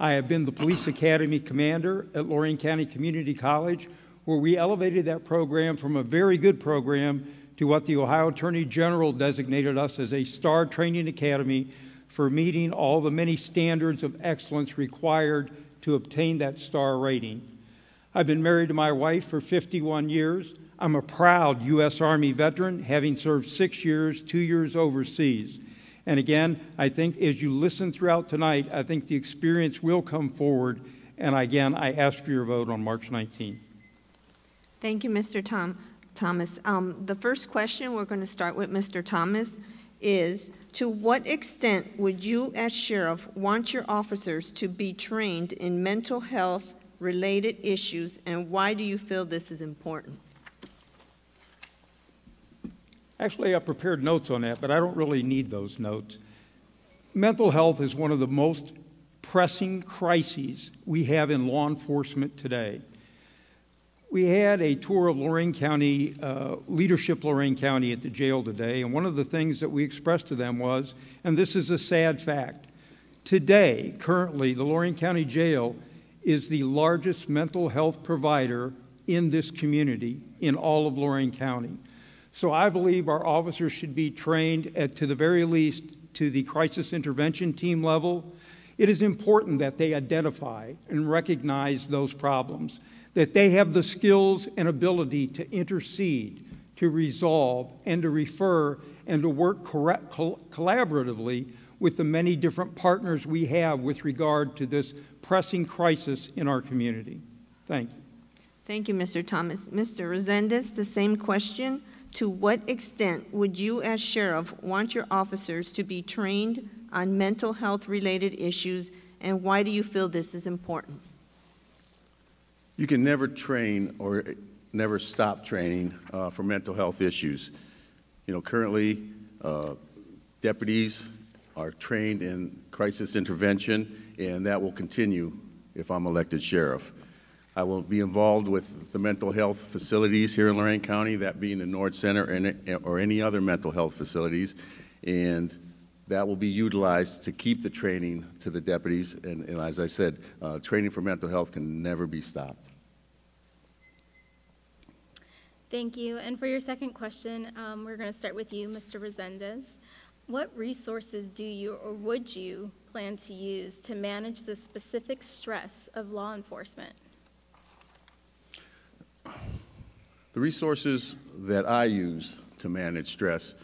I have been the police academy commander at Lorain County Community College, where we elevated that program from a very good program to what the Ohio Attorney General designated us as a star training academy for meeting all the many standards of excellence required to obtain that star rating. I've been married to my wife for 51 years. I'm a proud U.S. Army veteran, having served 6 years, 2 years overseas. And again, I think as you listen throughout tonight, I think the experience will come forward. And again, I ask for your vote on March 19th. Thank you, Mr. Thomas. The first question, we're going to start with Mr. Thomas, is to what extent would you as sheriff want your officers to be trained in mental health related issues, and why do you feel this is important? Actually, I prepared notes on that, but I don't really need those notes. Mental health is one of the most pressing crises we have in law enforcement today. We had a tour of Lorain County, leadership Lorain County at the jail today, and one of the things that we expressed to them was, and this is a sad fact, today, currently, the Lorain County Jail is the largest mental health provider in this community, in all of Lorain County. So I believe our officers should be trained to the very least to the crisis intervention team level. It is important that they identify and recognize those problems, that they have the skills and ability to intercede, to resolve, and to refer, and to work collaboratively with the many different partners we have with regard to this pressing crisis in our community. Thank you. Thank you, Mr. Thomas. Mr. Resendez, the same question. To what extent would you as sheriff want your officers to be trained on mental health related issues, and why do you feel this is important? You can never train or never stop training for mental health issues. You know, currently, deputies are trained in crisis intervention, and that will continue if I'm elected sheriff. I will be involved with the mental health facilities here in Lorain County, that being the North Center or any other mental health facilities, and that will be utilized to keep the training to the deputies. And as I said, training for mental health can never be stopped. Thank you. And for your second question, we're going to start with you, Mr. Resendez. What resources do you or would you plan to use to manage the specific stress of law enforcement? The resources that I use to manage stress,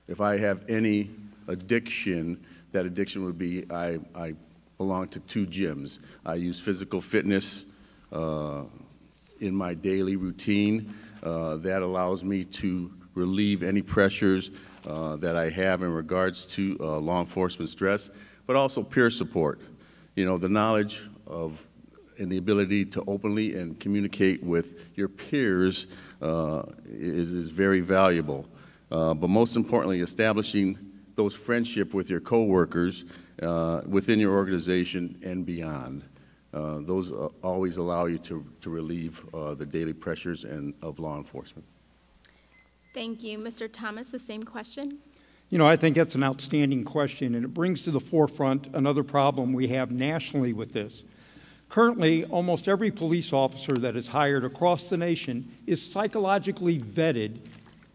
if I have any addiction, that addiction would be I belong to 2 gyms. I use physical fitness in my daily routine. That allows me to relieve any pressures that I have in regards to law enforcement stress, but also peer support. You know, the knowledge of and the ability to openly and communicate with your peers is very valuable. But most importantly, establishing those friendships with your coworkers within your organization and beyond. Those always allow you to relieve the daily pressures of law enforcement. Thank you. Mr. Thomas, the same question. You know, I think that's an outstanding question, and it brings to the forefront another problem we have nationally with this. Currently, almost every police officer that is hired across the nation is psychologically vetted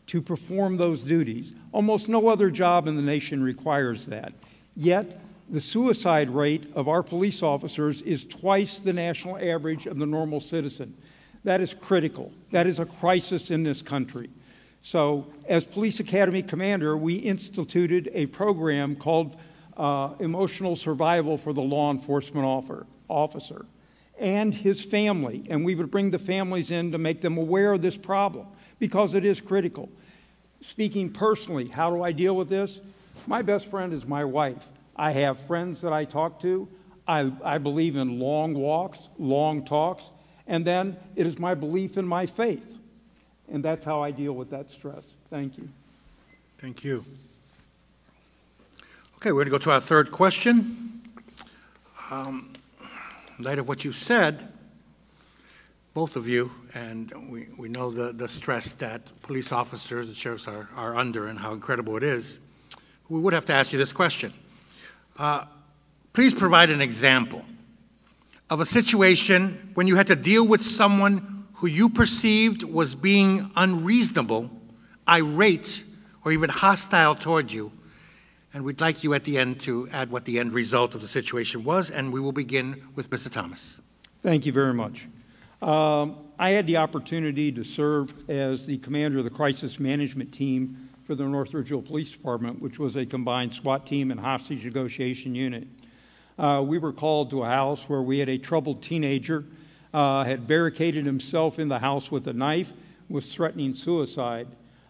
to perform those duties. Almost no other job in the nation requires that. Yet, the suicide rate of our police officers is twice the national average of the normal citizen. That is critical. That is a crisis in this country. So, as Police Academy Commander, we instituted a program called Emotional Survival for the Law Enforcement Officer and his family, and we would bring the families in to make them aware of this problem because it is critical. Speaking personally, how do I deal with this? My best friend is my wife. I have friends that I talk to. I believe in long walks, long talks, and then it is my belief in my faith, and that's how I deal with that stress. Thank you. Thank you. Okay, we're going to go to our third question. In light of what you said, both of you, and we know the stress that police officers and sheriffs are under and how incredible it is, we would have to ask you this question. Please provide an example of a situation when you had to deal with someone who you perceived was being unreasonable, irate, or even hostile toward you. And we'd like you at the end to add what the end result of the situation was, and we will begin with Mr. Thomas. Thank you very much. I had the opportunity to serve as the commander of the crisis management team for the North Ridgeville Police Department, which was a combined SWAT team and hostage negotiation unit. We were called to a house where we had a troubled teenager, had barricaded himself in the house with a knife, was threatening suicide.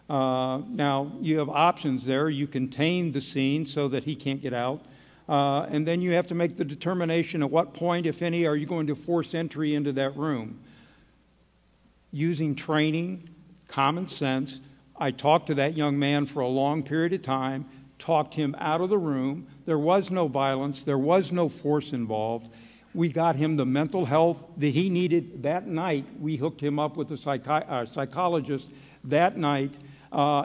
Now, you have options there. You contain the scene so that he can't get out. And then you have to make the determination at what point, if any, are you going to force entry into that room. Using training, common sense, I talked to that young man for a long period of time, talked him out of the room. There was no violence. There was no force involved. We got him the mental health that he needed that night. We hooked him up with a psychologist that night,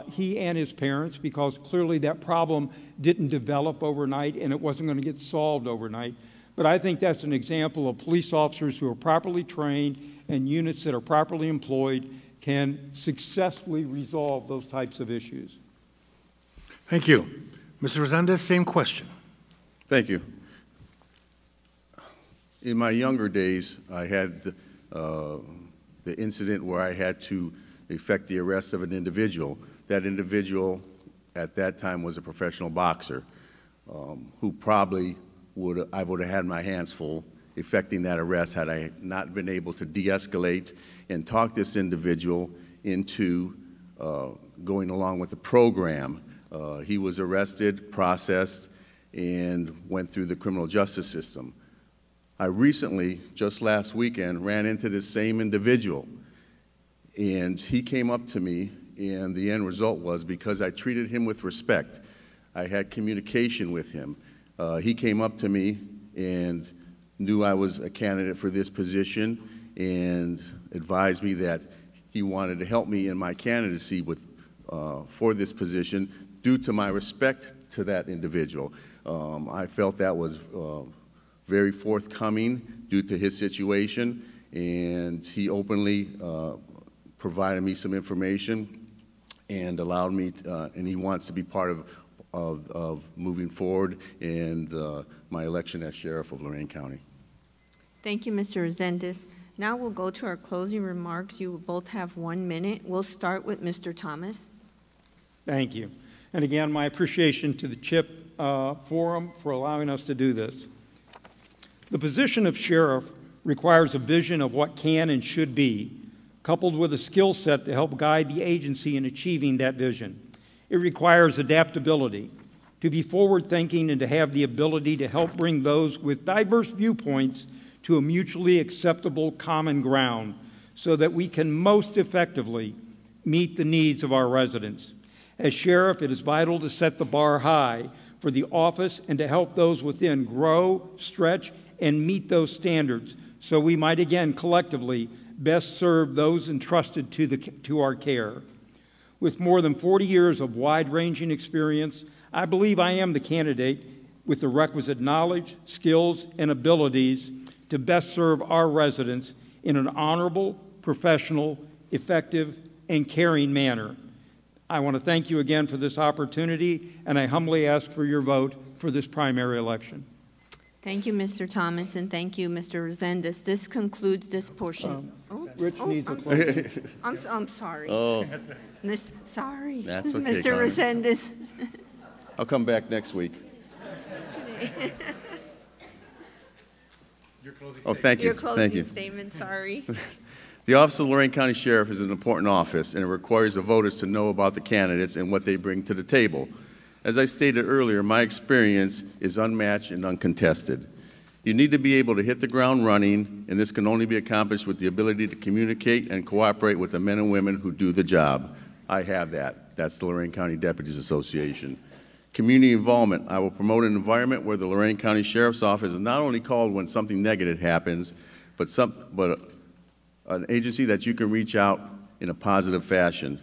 he and his parents, because clearly that problem didn't develop overnight and it wasn't going to get solved overnight. But I think that's an example of police officers who are properly trained and units that are properly employed can successfully resolve those types of issues. Thank you. Mr. Resendez, same question. Thank you. In my younger days, I had the incident where I had to effect the arrest of an individual. That individual at that time was a professional boxer who probably I would have had my hands full effecting that arrest had I not been able to de-escalate and talk this individual into going along with the program. He was arrested, processed, and went through the criminal justice system. I recently, just last weekend, ran into this same individual, and he came up to me, and the end result was, because I treated him with respect, I had communication with him. He came up to me and knew I was a candidate for this position and advised me that he wanted to help me in my candidacy for this position due to my respect to that individual. I felt that was very forthcoming due to his situation, and he openly provided me some information and allowed me, and he wants to be part of moving forward in my election as sheriff of Lorain County. Thank you, Mr. Resendez. Now we'll go to our closing remarks. You will both have 1 minute. We'll start with Mr. Thomas. Thank you. And again, my appreciation to the CHIP Forum for allowing us to do this. The position of sheriff requires a vision of what can and should be, coupled with a skill set to help guide the agency in achieving that vision. It requires adaptability, to be forward-thinking and to have the ability to help bring those with diverse viewpoints to a mutually acceptable common ground so that we can most effectively meet the needs of our residents. As sheriff, it is vital to set the bar high for the office and to help those within grow, stretch, and meet those standards so we might again collectively best serve those entrusted to our care. With more than 40 years of wide-ranging experience, I believe I am the candidate with the requisite knowledge, skills, and abilities to best serve our residents in an honorable, professional, effective, and caring manner. I want to thank you again for this opportunity, and I humbly ask for your vote for this primary election. Thank you, Mr. Thomas, and thank you, Mr. Resendez. This concludes this portion. Rich needs a I'm sorry. Oh. Sorry. That's okay, Mr. Connie. Resendez. I'll come back next week. Oh, thank you. Your Thank you. closing statement, sorry. The Office of Lorain County Sheriff is an important office, and it requires the voters to know about the candidates and what they bring to the table. As I stated earlier, my experience is unmatched and uncontested. You need to be able to hit the ground running, and this can only be accomplished with the ability to communicate and cooperate with the men and women who do the job. I have that. That's the Lorain County Deputies Association. Community involvement. I will promote an environment where the Lorain County Sheriff's Office is not only called when something negative happens, but an agency that you can reach out in a positive fashion.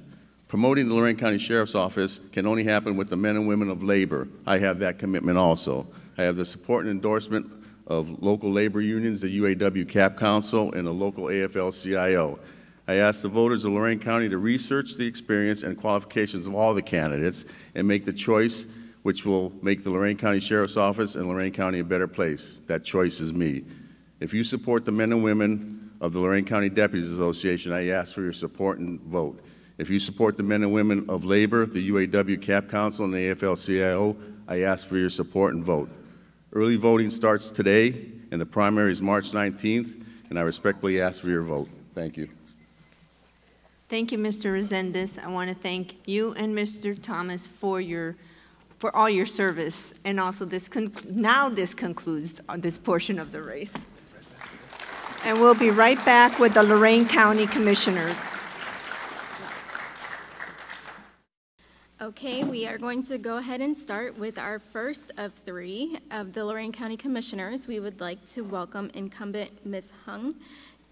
Promoting the Lorain County Sheriff's Office can only happen with the men and women of labor. I have that commitment also. I have the support and endorsement of local labor unions, the UAW CAP Council, and the local AFL-CIO. I ask the voters of Lorain County to research the experience and qualifications of all the candidates and make the choice which will make the Lorain County Sheriff's Office and Lorain County a better place. That choice is me. If you support the men and women of the Lorain County Deputies Association, I ask for your support and vote. If you support the men and women of labor, the UAW CAP Council, and the AFL-CIO, I ask for your support and vote. Early voting starts today, and the primary is March 19th, and I respectfully ask for your vote. Thank you. Thank you, Mr. Resendez. I want to thank you and Mr. Thomas for all your service, and also this concludes this portion of the race. And we'll be right back with the Lorain County Commissioners. Okay, we are going to go ahead and start with our first of three of the Lorain County Commissioners. We would like to welcome incumbent Ms. Hung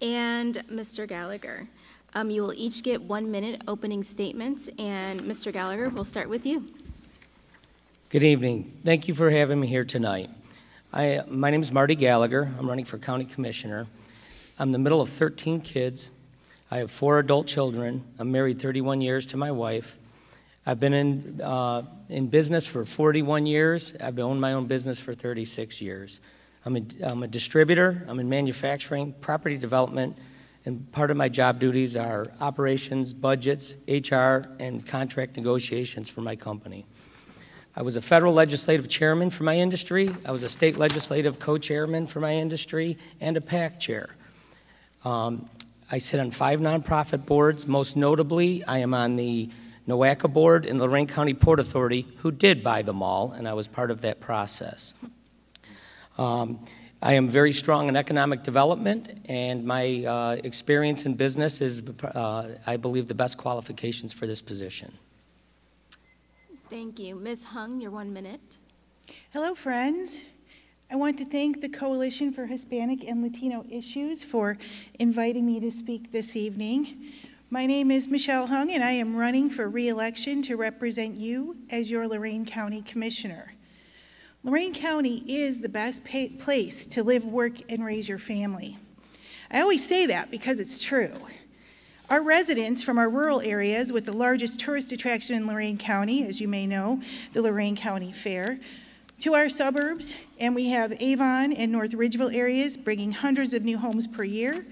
and Mr. Gallagher. You will each get 1 minute opening statements, and Mr. Gallagher, we'll start with you. Good evening. Thank you for having me here tonight. My name is Marty Gallagher. I'm running for County Commissioner. I'm the middle of 13 kids. I have 4 adult children. I'm married 31 years to my wife. I've been in business for 41 years. I've owned my own business for 36 years. I'm a distributor. I'm in manufacturing, property development, and part of my job duties are operations, budgets, HR, and contract negotiations for my company. I was a federal legislative chairman for my industry. I was a state legislative co-chairman for my industry and a PAC chair. I sit on 5 nonprofit boards. Most notably, I am on the NOACA board in the Lorain County Port Authority, who did buy the mall, and I was part of that process. I am very strong in economic development, and my experience in business is, I believe, the best qualifications for this position. Thank you. Ms. Hung, your 1 minute. Hello, friends. I want to thank the Coalition for Hispanic and Latino Issues for inviting me to speak this evening. My name is Michelle Hung, and I am running for re-election to represent you as your Lorain County Commissioner. Lorain County is the best place to live, work, and raise your family. I always say that because it's true. Our residents from our rural areas with the largest tourist attraction in Lorain County, as you may know, the Lorain County Fair, to our suburbs, and we have Avon and North Ridgeville areas bringing hundreds of new homes per year,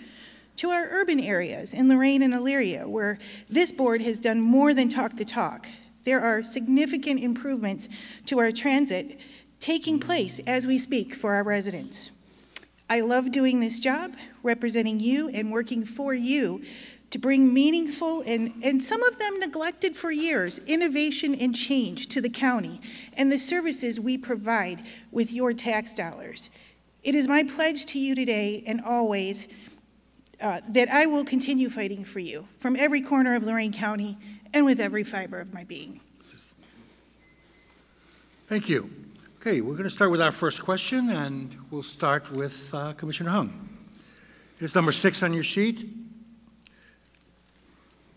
to our urban areas in Lorain and Elyria, where this board has done more than talk the talk. There are significant improvements to our transit taking place as we speak for our residents. I love doing this job, representing you and working for you to bring meaningful and some of them neglected for years, innovation and change to the county and the services we provide with your tax dollars. It is my pledge to you today and always that I will continue fighting for you from every corner of Lorain County and with every fiber of my being. Thank you. Okay, we're going to start with our first question, and we'll start with Commissioner Hung. Here's number 6 on your sheet.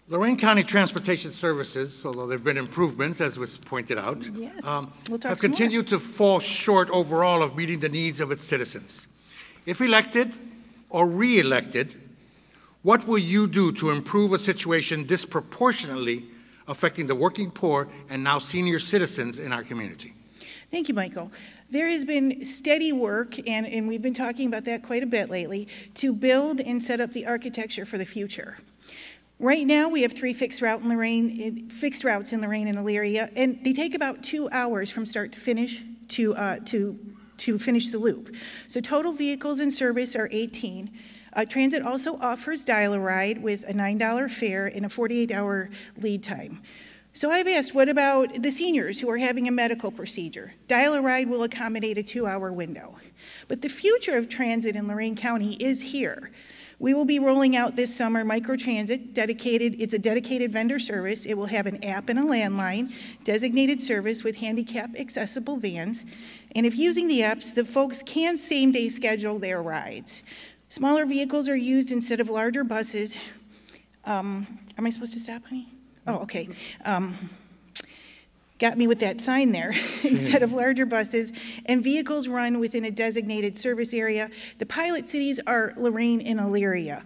Lorain County Transportation Services, although there have been improvements, as was pointed out, have continued to fall short overall of meeting the needs of its citizens. If elected or re-elected, what will you do to improve a situation disproportionately affecting the working poor and now senior citizens in our community? Thank you, Michael. There has been steady work, and we've been talking about that quite a bit lately, to build and set up the architecture for the future. Right now, we have 3 fixed routes in Lorain and Elyria, and they take about 2 hours from start to finish to finish the loop. So total vehicles in service are 18. Transit also offers Dial-A-Ride with a $9 fare and a 48-hour lead time. So I've asked, what about the seniors who are having a medical procedure? Dial-A-Ride will accommodate a 2-hour window. But the future of transit in Lorain County is here. We will be rolling out this summer microtransit dedicated. It's a dedicated vendor service. It will have an app and a landline, designated service with handicap accessible vans. And if using the apps, the folks can same-day schedule their rides. Smaller vehicles are used instead of larger buses. Am I supposed to stop, honey? Oh, okay. Got me with that sign there. Instead of larger buses, and vehicles run within a designated service area. The pilot cities are Lorain and Elyria.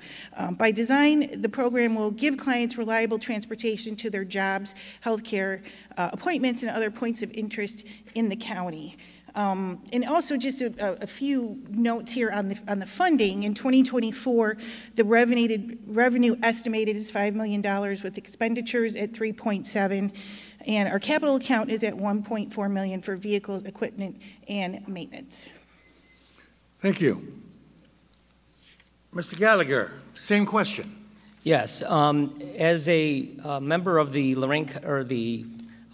By design, the program will give clients reliable transportation to their jobs, healthcare, appointments, and other points of interest in the county. And also just a few notes here on the funding. In 2024, the revenue estimated is $5 million with expenditures at 3.7, and our capital account is at 1.4 million for vehicles, equipment, and maintenance. Thank you. Mr. Gallagher, same question. Yes, as a member of the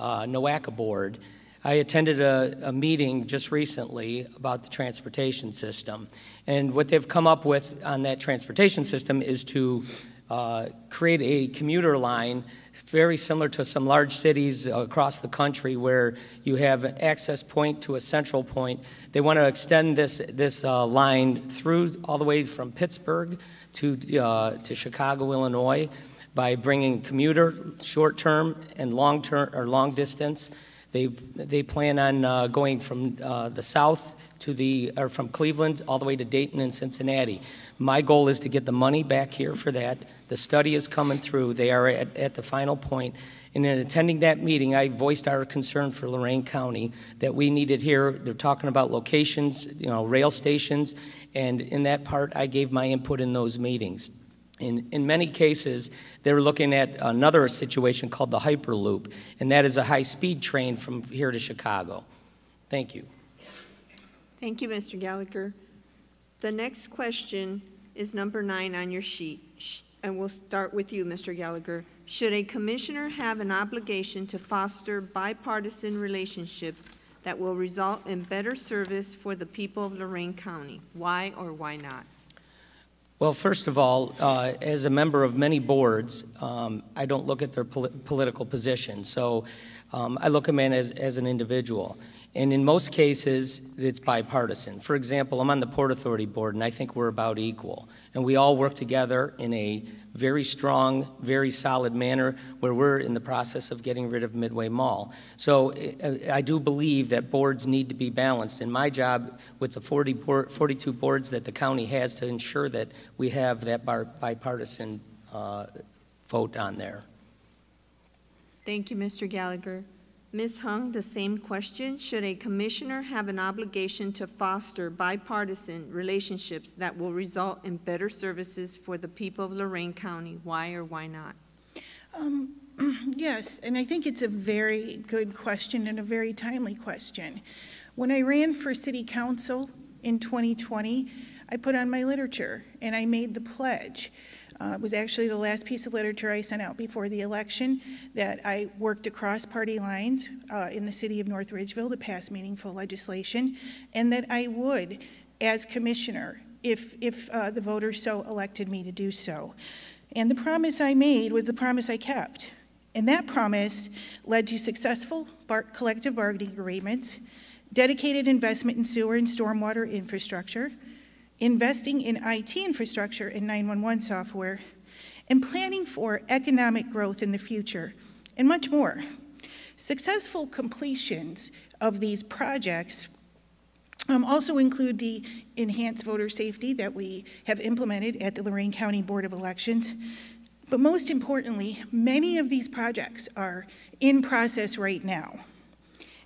NOACA board, I attended a meeting just recently about the transportation system. And what they've come up with on that transportation system is to create a commuter line very similar to some large cities across the country where you have an access point to a central point. They want to extend this line through all the way from Pittsburgh to Chicago, Illinois, by bringing commuter, short-term, and long-term or long-distance. They plan on going from the south to from Cleveland all the way to Dayton and Cincinnati. My goal is to get the money back here for that. The study is coming through. They are at the final point. And in attending that meeting, I voiced our concern for Lorain County that we needed here. They're talking about locations, rail stations, and in that part, I gave my input in those meetings. In many cases, they're looking at another situation called the Hyperloop, and that is a high-speed train from here to Chicago. Thank you. Thank you, Mr. Gallagher. The next question is number 9 on your sheet, and we'll start with you, Mr. Gallagher. Should a commissioner have an obligation to foster bipartisan relationships that will result in better service for the people of Lorain County? Why or why not? Well, first of all, as a member of many boards, I don't look at their political position. So I look at them as an individual. And in most cases, it's bipartisan. For example, I'm on the Port Authority Board, and I think we're about equal. And we all work together in a very strong, very solid manner where we're in the process of getting rid of Midway Mall. So I do believe that boards need to be balanced. And my job with the 42 boards that the county has to ensure that we have that bipartisan vote on there. Thank you, Mr. Gallagher. Ms. Hung, the same question. Should a commissioner have an obligation to foster bipartisan relationships that will result in better services for the people of Lorain County? Why or why not? Yes, and I think it's a very good question and a very timely question. When I ran for city council in 2020, I put on my literature and I made the pledge. It was actually the last piece of literature I sent out before the election that I worked across party lines in the city of North Ridgeville to pass meaningful legislation, and that I would, as commissioner, if the voters so elected me to do so. And the promise I made was the promise I kept. And that promise led to successful collective bargaining agreements, dedicated investment in sewer and stormwater infrastructure, investing in IT infrastructure and 911 software, and planning for economic growth in the future, and much more. Successful completions of these projects also include the enhanced voter safety that we have implemented at the Lorain County Board of Elections. But most importantly, many of these projects are in process right now.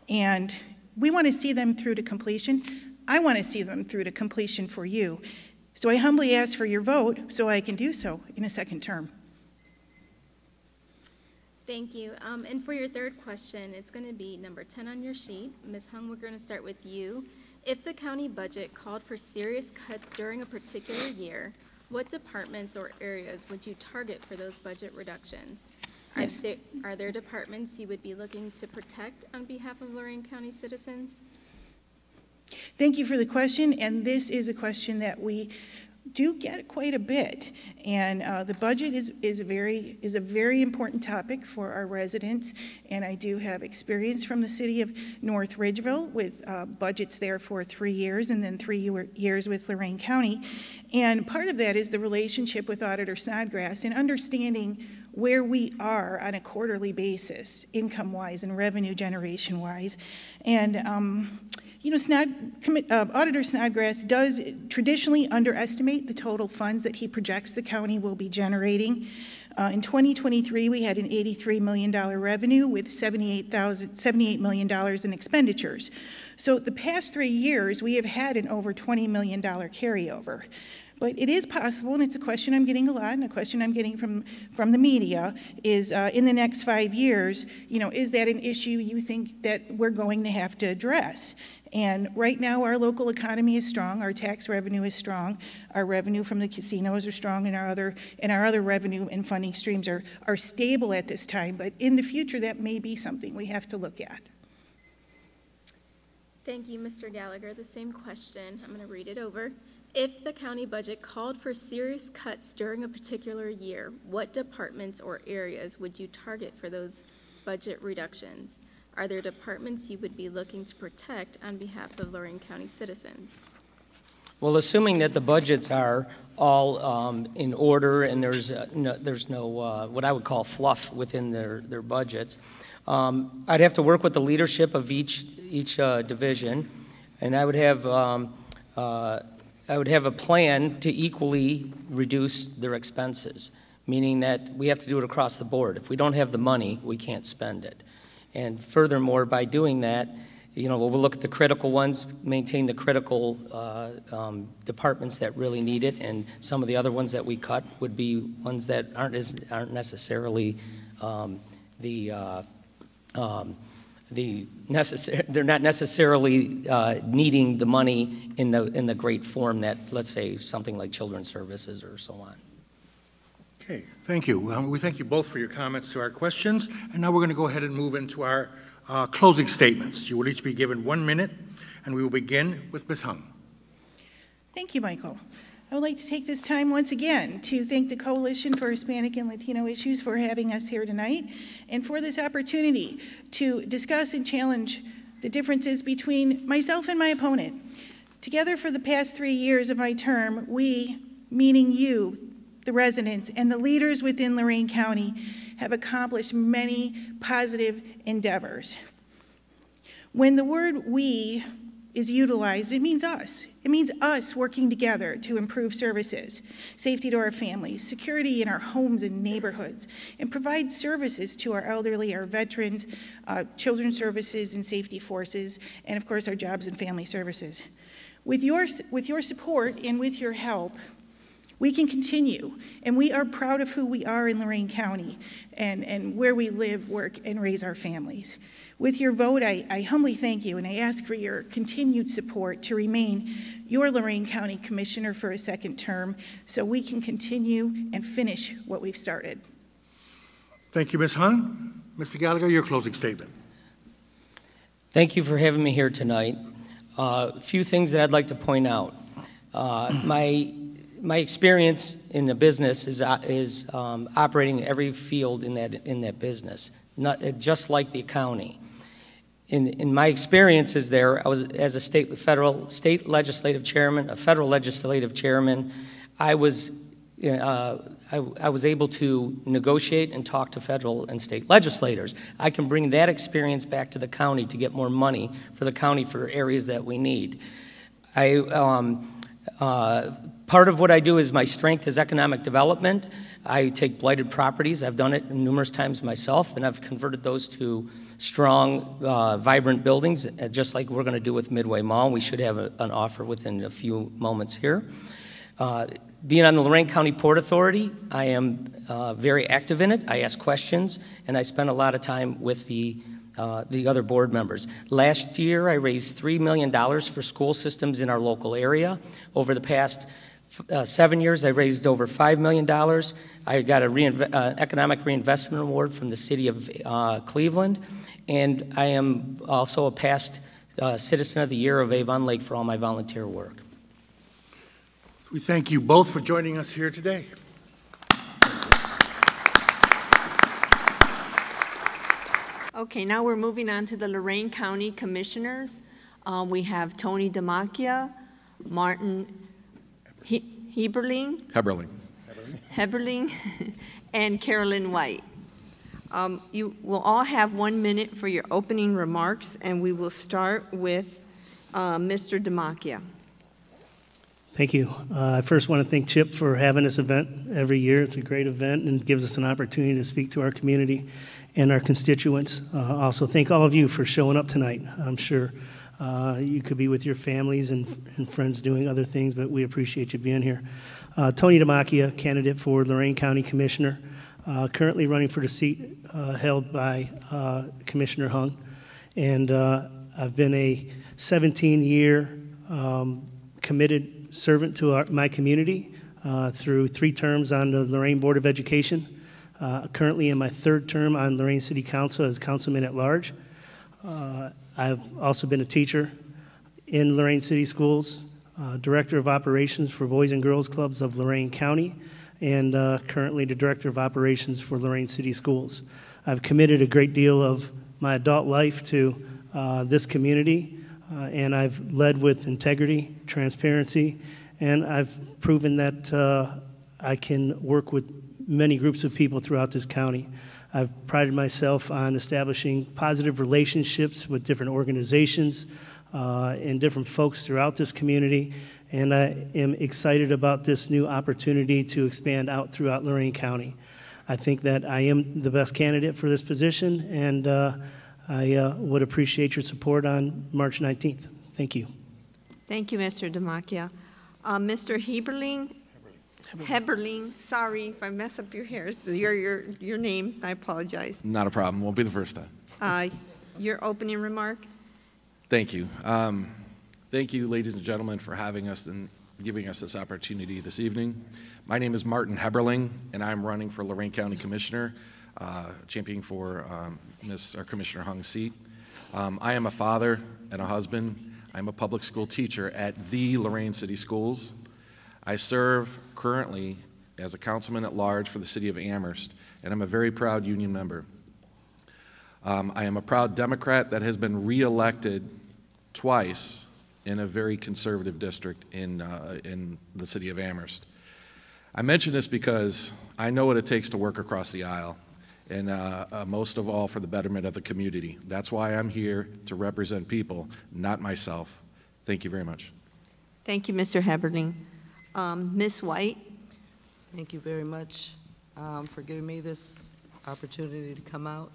And we want to see them through to completion. I want to see them through to completion for you. So I humbly ask for your vote so I can do so in a second term. Thank you. And for your third question, it's going to be number 10 on your sheet. Ms. Hung, we're going to start with you. If the county budget called for serious cuts during a particular year, what departments or areas would you target for those budget reductions? Yes. Are there departments you would be looking to protect on behalf of Lorain County citizens? Thank you for the question, and this is a question that we do get quite a bit. And the budget is a very important topic for our residents, and I do have experience from the city of North Ridgeville with budgets there for 3 years and then 3 years with Lorain County. And part of that is the relationship with Auditor Snodgrass and understanding where we are on a quarterly basis, income-wise and revenue generation-wise. And you know, Auditor Snodgrass does traditionally underestimate the total funds that he projects the county will be generating. In 2023, we had an $83 million revenue with $78 million in expenditures. So the past 3 years, we have had an over $20 million carryover. But it is possible, and it's a question I'm getting a lot, and a question I'm getting from the media, is in the next 5 years, is that an issue you think that we're going to have to address? And right now, our local economy is strong, our tax revenue is strong, our revenue from the casinos are strong, and our other revenue and funding streams are stable at this time. But in the future, that may be something we have to look at. Thank you, Mr. Gallagher. The same question. I'm going to read it over. If the county budget called for serious cuts during a particular year, what departments or areas would you target for those budget reductions? Are there departments you would be looking to protect on behalf of Lorain County citizens? Well, assuming that the budgets are all in order and there's no what I would call fluff within their budgets, I'd have to work with the leadership of each division, and I would have a plan to equally reduce their expenses, meaning that we have to do it across the board. If we don't have the money, we can't spend it. And furthermore, by doing that, we'll look at the critical ones, maintain the critical departments that really need it, and some of the other ones that we cut would be ones that aren't necessarily they're not necessarily needing the money in the great form that, let's say, something like children's services or so on. Okay, thank you. We thank you both for your comments to our questions, and now we're going to go ahead and move into our closing statements. You will each be given 1 minute, and we will begin with Ms. Hung. Thank you, Michael. I would like to take this time once again to thank the Coalition for Hispanic and Latino Issues for having us here tonight and for this opportunity to discuss and challenge the differences between myself and my opponent. Together for the past 3 years of my term, we, meaning you, the residents, and the leaders within Lorain County have accomplished many positive endeavors. When the word "we" is utilized, it means us. It means us working together to improve services, safety to our families, security in our homes and neighborhoods, and provide services to our elderly, our veterans, children's services and safety forces, and of course our jobs and family services. With your support and with your help, we can continue, and we are proud of who we are in Lorain County and where we live, work, and raise our families. With your vote, I humbly thank you, and I ask for your continued support to remain your Lorain County Commissioner for a second term so we can continue and finish what we've started. Thank you, Ms. Hung. Mr. Gallagher, your closing statement. Thank you for having me here tonight. A few things that I'd like to point out. My experience in the business is operating every field in that business, just like the county. In my experiences there, I was as a state legislative chairman, a federal legislative chairman. I was able to negotiate and talk to federal and state legislators. I can bring that experience back to the county to get more money for the county for areas that we need. Part of what I do is my strength is economic development. I take blighted properties. I've done it numerous times myself, and I've converted those to strong, vibrant buildings, just like we're going to do with Midway Mall. We should have an offer within a few moments here. Being on the Lorain County Port Authority, I am very active in it. I ask questions, and I spend a lot of time with the other board members. Last year, I raised $3 million for school systems in our local area. Over the past 7 years, I raised over $5 million. I got an economic reinvestment award from the city of Cleveland, and I am also a past Citizen of the Year of Avon Lake for all my volunteer work. We thank you both for joining us here today. Okay, now we're moving on to the Lorain County Commissioners. We have Tony Damachia, Martin Heberling, and Carolyn White. You will all have 1 minute for your opening remarks, and we will start with Mr. Damachia. Thank you. I first want to thank Chip for having this event every year. It's a great event and gives us an opportunity to speak to our community and our constituents. Also, thank all of you for showing up tonight. I'm sure you could be with your families and friends doing other things, but we appreciate you being here. Tony Damachia, candidate for Lorain County Commissioner, currently running for the seat held by Commissioner Hung. And I've been a 17-year committed servant to my community through 3 terms on the Lorain Board of Education. Currently in my 3rd term on Lorain City Council as Councilman at Large. I've also been a teacher in Lorain City Schools, Director of Operations for Boys and Girls Clubs of Lorain County, and currently the Director of Operations for Lorain City Schools. I've committed a great deal of my adult life to this community, and I've led with integrity, transparency, and I've proven that I can work with many groups of people throughout this county. I've prided myself on establishing positive relationships with different organizations and different folks throughout this community, and I am excited about this new opportunity to expand out throughout Lorain County. I think that I am the best candidate for this position, and I would appreciate your support on March 19th. Thank you. Thank you, Mr. Damachia. Mr. Heberling, sorry if I mess up your name. I apologize. Not a problem. Won't be the first time. Your opening remark. Thank you. Thank you, ladies and gentlemen, for having us and giving us this opportunity this evening. My name is Martin Heberling, and I'm running for Lorain County Commissioner, championing for our Commissioner Hung's seat. I am a father and a husband. I'm a public school teacher at the Lorain City Schools. I serve currently as a councilman at large for the city of Amherst, and I'm a very proud union member. I am a proud Democrat that has been reelected twice in a very conservative district in the city of Amherst. I mention this because I know what it takes to work across the aisle, and most of all for the betterment of the community. That's why I'm here to represent people, not myself. Thank you very much. Thank you, Mr. Heberling. Ms. White. Thank you very much for giving me this opportunity to come out.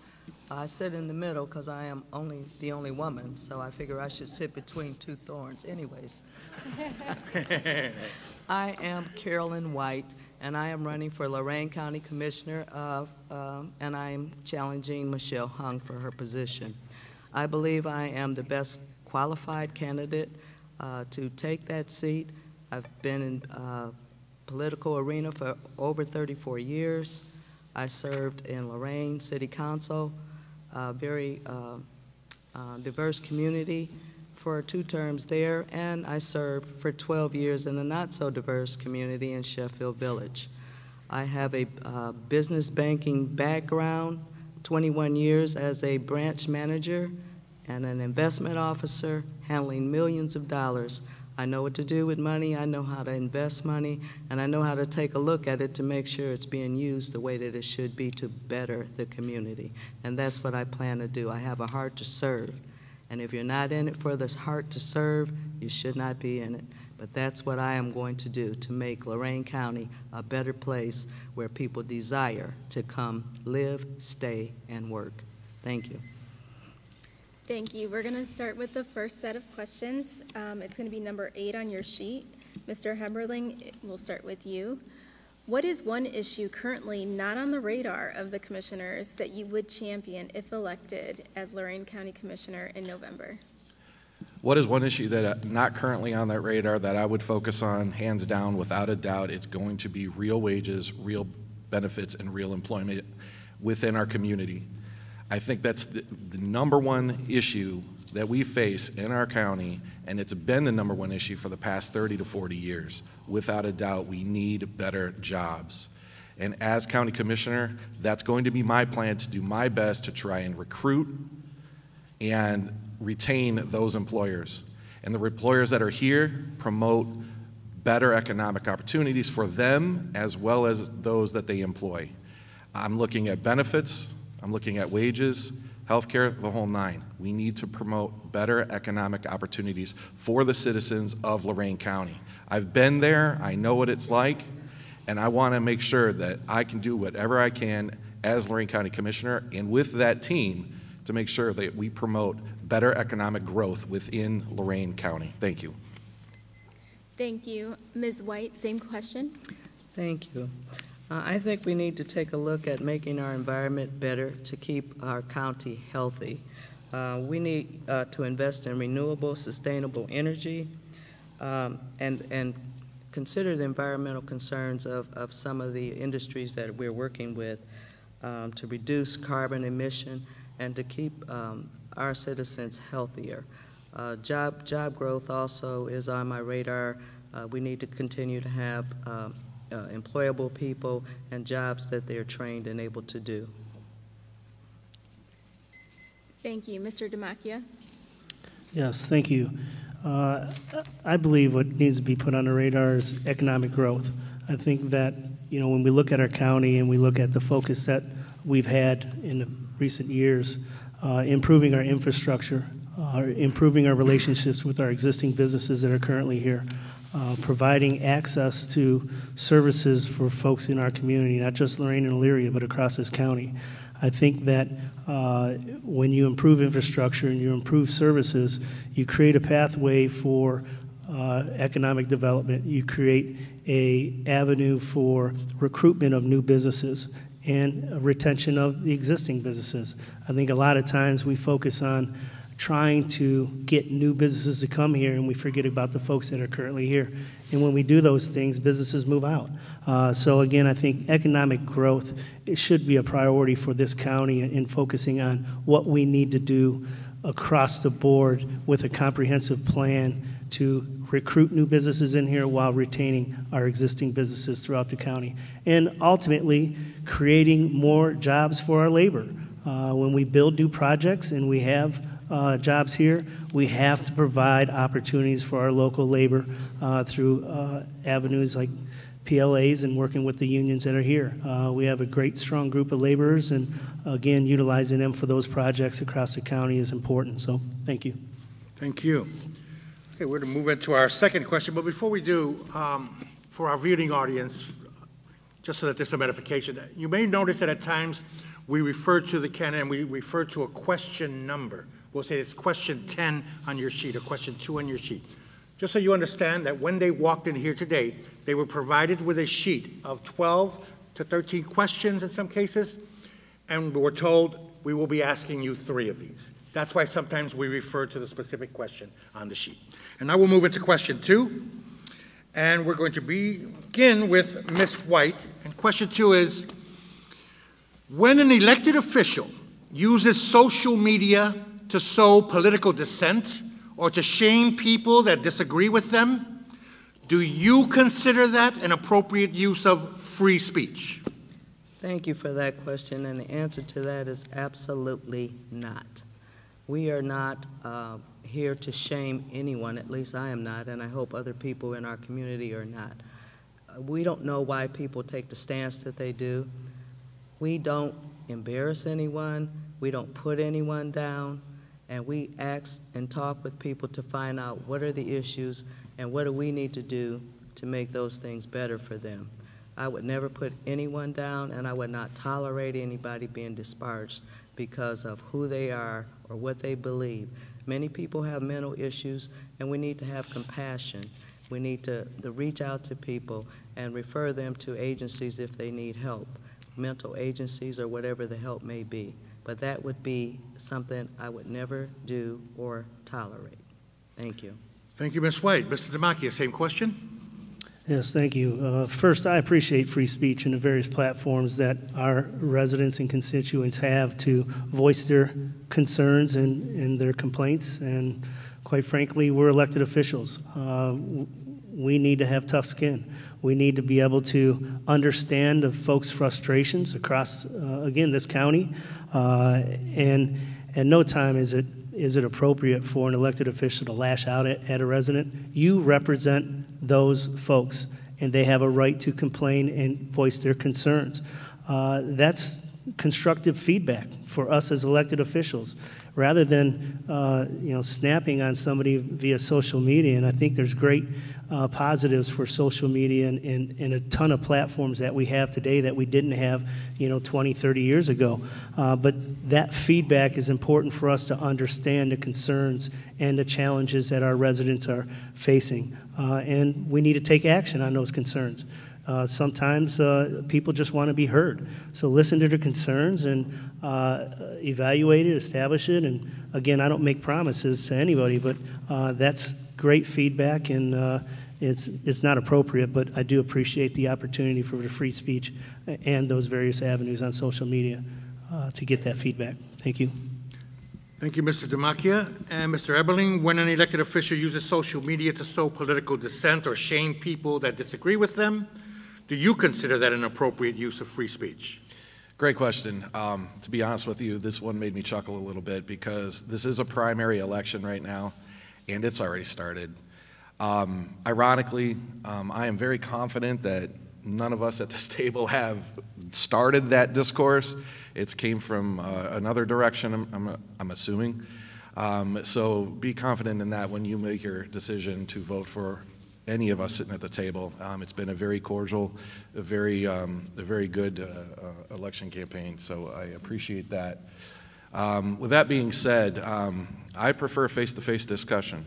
I sit in the middle because I am the only woman, so I figure I should sit between 2 thorns. Anyways, I am Carolyn White, and I am running for Lorain County Commissioner, and I am challenging Michelle Hung for her position. I believe I am the best qualified candidate to take that seat. I've been in political arena for over 34 years. I served in Lorain City Council, a very diverse community for 2 terms there, and I served for 12 years in a not-so-diverse community in Sheffield Village. I have a business banking background, 21 years as a branch manager and an investment officer handling millions of dollars. I know what to do with money, I know how to invest money, and I know how to take a look at it to make sure it's being used the way that it should be to better the community. And that's what I plan to do. I have a heart to serve. And if you're not in it for this heart to serve, you should not be in it. But that's what I am going to do to make Lorain County a better place where people desire to come live, stay, and work. Thank you. Thank you. We're going to start with the first set of questions. It's going to be number 8 on your sheet. Mr. Heberling, we'll start with you. What is one issue currently not on the radar of the commissioners that you would champion if elected as Lorain County Commissioner in November? What is one issue that not currently on that radar that I would focus on, hands down, without a doubt? It's going to be real wages, real benefits, and real employment within our community. I think that's the number one issue that we face in our county, and it's been the number one issue for the past 30 to 40 years. Without a doubt, we need better jobs. And as county commissioner, that's going to be my plan, to do my best to try and recruit and retain those employers. And the employers that are here promote better economic opportunities for them as well as those that they employ. I'm looking at benefits, I'm looking at wages, healthcare, the whole nine. We need to promote better economic opportunities for the citizens of Lorain County. I've been there, I know what it's like, and I want to make sure that I can do whatever I can as Lorain County Commissioner and with that team to make sure that we promote better economic growth within Lorain County. Thank you. Thank you. Ms. White, same question. Thank you. I think we need to take a look at making our environment better to keep our county healthy. We need to invest in renewable, sustainable energy and consider the environmental concerns of some of the industries that we're working with to reduce carbon emission and to keep our citizens healthier. Job growth also is on my radar. We need to continue to have employable people and jobs that they're trained and able to do. Thank you. Mr. Demakia? Yes, thank you. I believe what needs to be put on the radar is economic growth. I think that, when we look at our county and we look at the focus that we've had in the recent years, improving our infrastructure, improving our relationships with our existing businesses that are currently here, providing access to services for folks in our community, not just Lorain and Elyria, but across this county. I think that when you improve infrastructure and you improve services, you create a pathway for economic development. You create an avenue for recruitment of new businesses and retention of the existing businesses. I think a lot of times we focus on trying to get new businesses to come here and we forget about the folks that are currently here. And when we do those things, businesses move out. So again, I think economic growth, it should be a priority for this county in focusing on what we need to do across the board with a comprehensive plan to recruit new businesses in here while retaining our existing businesses throughout the county. And ultimately, creating more jobs for our labor. When we build new projects and we have jobs here, we have to provide opportunities for our local labor through avenues like PLAs and working with the unions that are here. We have a great, strong group of laborers, and again, utilizing them for those projects across the county is important. So, thank you. Thank you. Okay, we're going to move into our second question, but before we do, for our viewing audience, just so that there's some edification, you may notice that at times we refer to the candidate and we refer to a question number. We'll say it's question 10 on your sheet or question 2 on your sheet. Just so you understand that when they walked in here today, they were provided with a sheet of 12 to 13 questions in some cases, and we're told we will be asking you 3 of these. That's why sometimes we refer to the specific question on the sheet. And now we'll move into question 2, and we're going to begin with Ms. White. And question 2 is, when an elected official uses social media to sow political dissent or to shame people that disagree with them, do you consider that an appropriate use of free speech? Thank you for that question, and the answer to that is absolutely not. We are not here to shame anyone, at least I am not, and I hope other people in our community are not. We don't know why people take the stance that they do. We don't embarrass anyone, we don't put anyone down, and we ask and talk with people to find out what are the issues and what do we need to do to make those things better for them. I would never put anyone down, and I would not tolerate anybody being disparaged because of who they are or what they believe. Many people have mental issues, and we need to have compassion. We need to reach out to people and refer them to agencies if they need help, mental agencies or whatever the help may be. But that would be something I would never do or tolerate. Thank you. Thank you, Ms. White. Mr. Demakia, same question? Yes, thank you. First, I appreciate free speech and the various platforms that our residents and constituents have to voice their concerns and their complaints. And quite frankly, we're elected officials. We need to have tough skin. We need to be able to understand the folks' frustrations across, again, this county. And at no time is it appropriate for an elected official to lash out at a resident. You represent those folks, and they have a right to complain and voice their concerns. That's constructive feedback for us as elected officials, rather than snapping on somebody via social media. And I think there's great positives for social media and a ton of platforms that we have today that we didn't have 20, 30 years ago. But that feedback is important for us to understand the concerns and the challenges that our residents are facing. And we need to take action on those concerns. Sometimes people just want to be heard. So listen to their concerns and evaluate it, establish it. And again, I don't make promises to anybody, but that's great feedback, and it's not appropriate, but I do appreciate the opportunity for the free speech and those various avenues on social media to get that feedback. Thank you. Thank you, Mr. Demakia. And Mr. Eberling, when an elected official uses social media to sow political dissent or shame people that disagree with them, do you consider that an appropriate use of free speech? Great question. To be honest with you, this one made me chuckle a little bit because this is a primary election right now, and it's already started. Ironically, I am very confident that none of us at this table have started that discourse. It came from another direction, I'm assuming. So be confident in that when you make your decision to vote for any of us sitting at the table. It's been a very cordial, a very good election campaign, so I appreciate that. With that being said, I prefer face-to-face discussion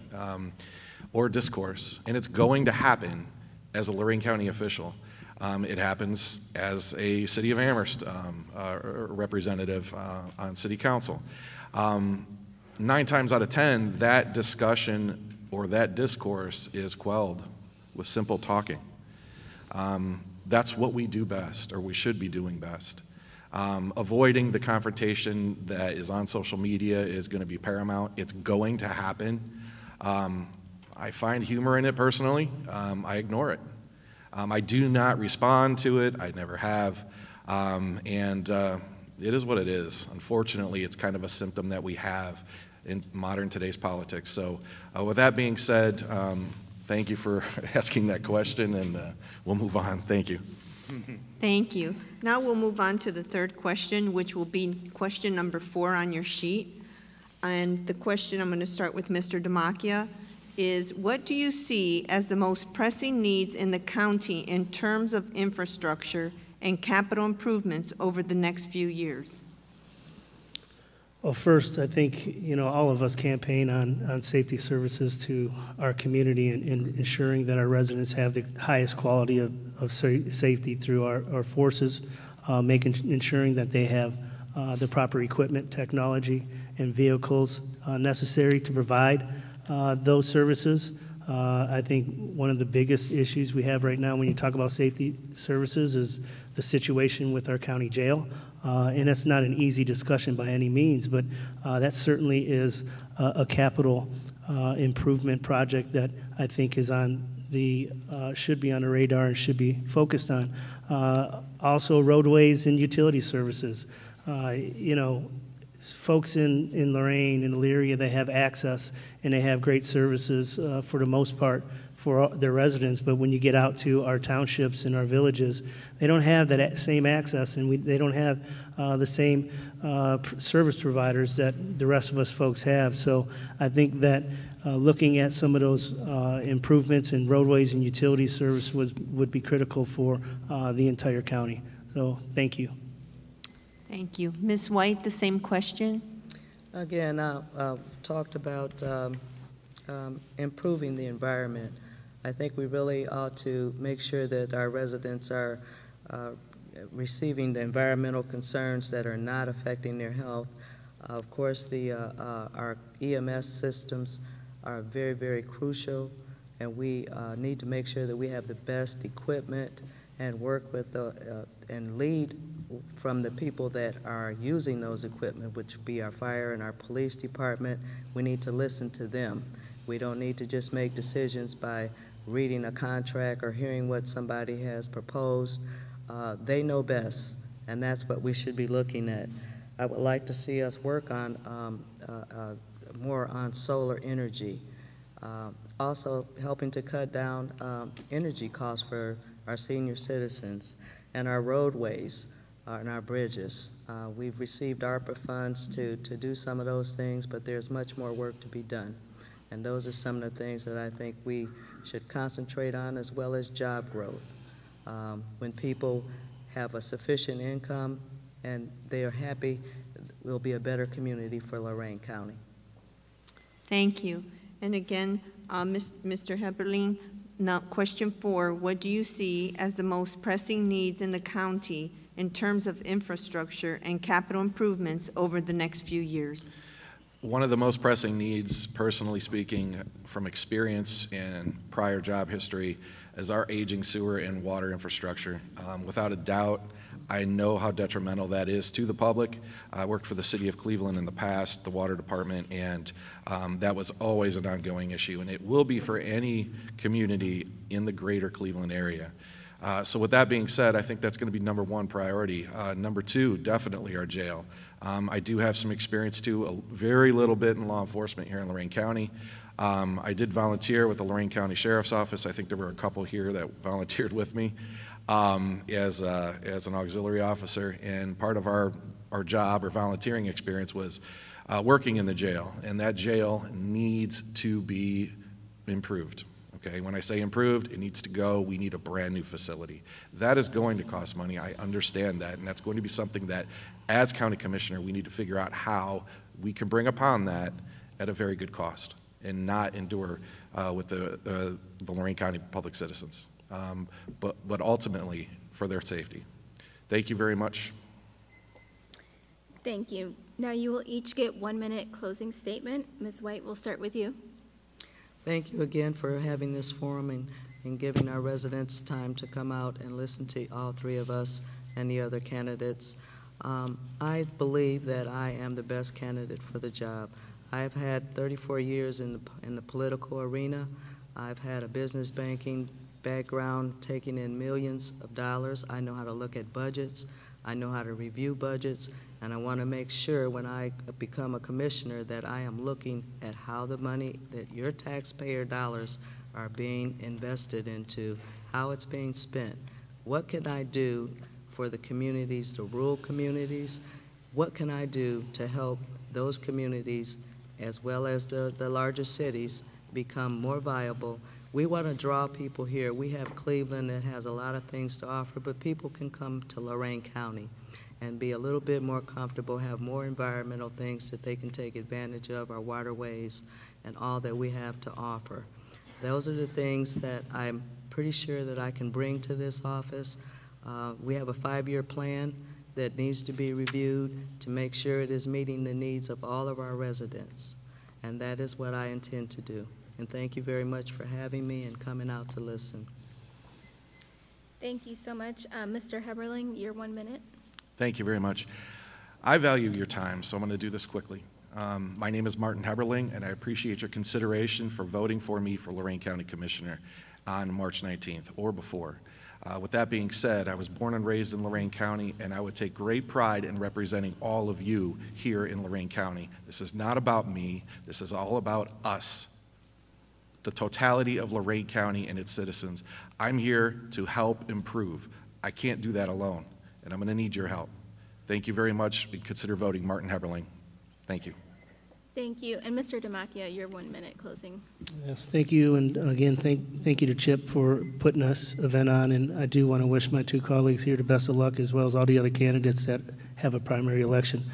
or discourse, and it's going to happen as a Lorain County official. It happens as a City of Amherst representative on City Council. 9 times out of 10, that discussion or that discourse is quelled with simple talking. That's what we do best, or we should be doing best. Avoiding the confrontation that is on social media is going to be paramount. It's going to happen. I find humor in it personally. I ignore it. I do not respond to it. I never have. And it is what it is. Unfortunately, it's kind of a symptom that we have in modern today's politics. So with that being said, thank you for asking that question, and we'll move on. Thank you. Thank you. Now we'll move on to the third question, which will be question number 4 on your sheet. And the question, I'm going to start with Mr. Demakia, is what do you see as the most pressing needs in the county in terms of infrastructure and capital improvements over the next few years? Well, first, I think, all of us campaign on safety services to our community and ensuring that our residents have the highest quality of safety through our forces, ensuring that they have the proper equipment, technology, and vehicles necessary to provide those services. I think one of the biggest issues we have right now when you talk about safety services is the situation with our county jail. And that's not an easy discussion by any means, but that certainly is a capital improvement project that I think is should be on the radar and should be focused on. Also, roadways and utility services. Folks in Lorain and Elyria, they have access and they have great services for the most part for their residents, but when you get out to our townships and our villages, they don't have that same access, and they don't have the same service providers that the rest of us folks have. So I think that looking at some of those improvements in roadways and utility service would be critical for the entire county. So thank you. Thank you. Ms. White, the same question. Again, talked about improving the environment. I think we really ought to make sure that our residents are receiving the environmental concerns that are not affecting their health. Of course, our EMS systems are very, very crucial, and we need to make sure that we have the best equipment and work with and lead from the people that are using those equipment, which would be our fire and our police department. We need to listen to them. We don't need to just make decisions by reading a contract or hearing what somebody has proposed. They know best, and that's what we should be looking at. I would like to see us work on more on solar energy. Also helping to cut down energy costs for our senior citizens and our roadways. and our bridges. We've received ARPA funds to do some of those things, but there's much more work to be done. And those are some of the things that I think we should concentrate on, as well as job growth. When people have a sufficient income and they are happy, we'll be a better community for Lorain County. Thank you. And again, Mr. Heberling, now question 4, what do you see as the most pressing needs in the county in terms of infrastructure and capital improvements over the next few years? One of the most pressing needs, personally speaking, from experience and prior job history, is our aging sewer and water infrastructure. Without a doubt, I know how detrimental that is to the public. I worked for the city of Cleveland in the past, the water department, and that was always an ongoing issue, and it will be for any community in the greater Cleveland area. So with that being said, I think that's going to be #1 priority. #2, definitely our jail. I do have some experience too, a very little bit in law enforcement here in Lorain County. I did volunteer with the Lorain County Sheriff's Office. I think there were a couple here that volunteered with me as an auxiliary officer, and part of our job or volunteering experience was working in the jail, and that jail needs to be improved. Okay, when I say improved, it needs to go. We need a brand new facility. That is going to cost money. I understand that, and that's going to be something that, as county commissioner, we need to figure out how we can bring upon that at a very good cost and not endure with the Lorain County public citizens, but ultimately for their safety. Thank you very much. Thank you. Now you will each get 1 minute closing statement. Ms. White, we'll start with you. Thank you again for having this forum and giving our residents time to come out and listen to all 3 of us and the other candidates. I believe that I am the best candidate for the job. I've had 34 years in the political arena. I've had a business banking background, taking in millions of dollars. I know how to look at budgets. I know how to review budgets, and I want to make sure when I become a commissioner that I am looking at how the money that your taxpayer dollars are being invested into, how it's being spent. What can I do for the communities, the rural communities? What can I do to help those communities, as well as the larger cities, become more viable? We want to draw people here. We have Cleveland that has a lot of things to offer, but people can come to Lorain County and be a little bit more comfortable, have more environmental things that they can take advantage of, our waterways and all that we have to offer. Those are the things that I'm pretty sure that I can bring to this office. We have a 5-year plan that needs to be reviewed to make sure it is meeting the needs of all of our residents, and that is what I intend to do. And thank you very much for having me and coming out to listen. Thank you so much. Mr. Heberling, your 1 minute. Thank you very much. I value your time, so I'm going to do this quickly. My name is Martin Heberling, and I appreciate your consideration for voting for me for Lorain County Commissioner on March 19th or before. With that being said, I was born and raised in Lorain County, and I would take great pride in representing all of you here in Lorain County. This is not about me. This is all about us, the totality of Lorain County and its citizens. I'm here to help improve. I can't do that alone, and I'm going to need your help. Thank you very much, and consider voting Martin Heberling. Thank you. Thank you. And Mr. Demakia, your 1 minute closing. Yes, thank you, and again, thank you to Chip for putting this event on, and I do want to wish my 2 colleagues here the best of luck, as well as all the other candidates that have a primary election.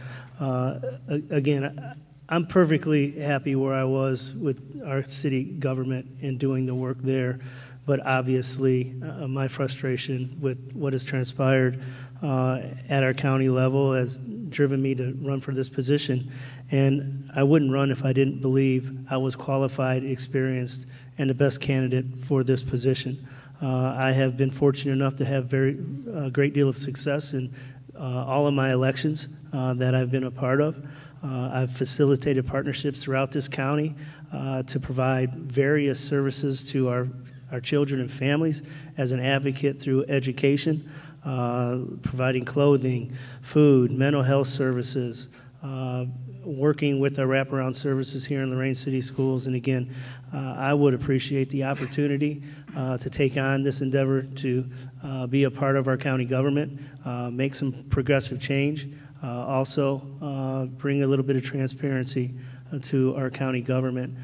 Again, I'm perfectly happy where I was with our city government and doing the work there, but obviously my frustration with what has transpired at our county level has driven me to run for this position. And I wouldn't run if I didn't believe I was qualified, experienced, and the best candidate for this position. I have been fortunate enough to have a great deal of success in all of my elections that I've been a part of. I've facilitated partnerships throughout this county to provide various services to our children and families as an advocate through education, providing clothing, food, mental health services, working with our wraparound services here in Lorain City Schools. And again, I would appreciate the opportunity to take on this endeavor to be a part of our county government, make some progressive change, also bring a little bit of transparency to our county government.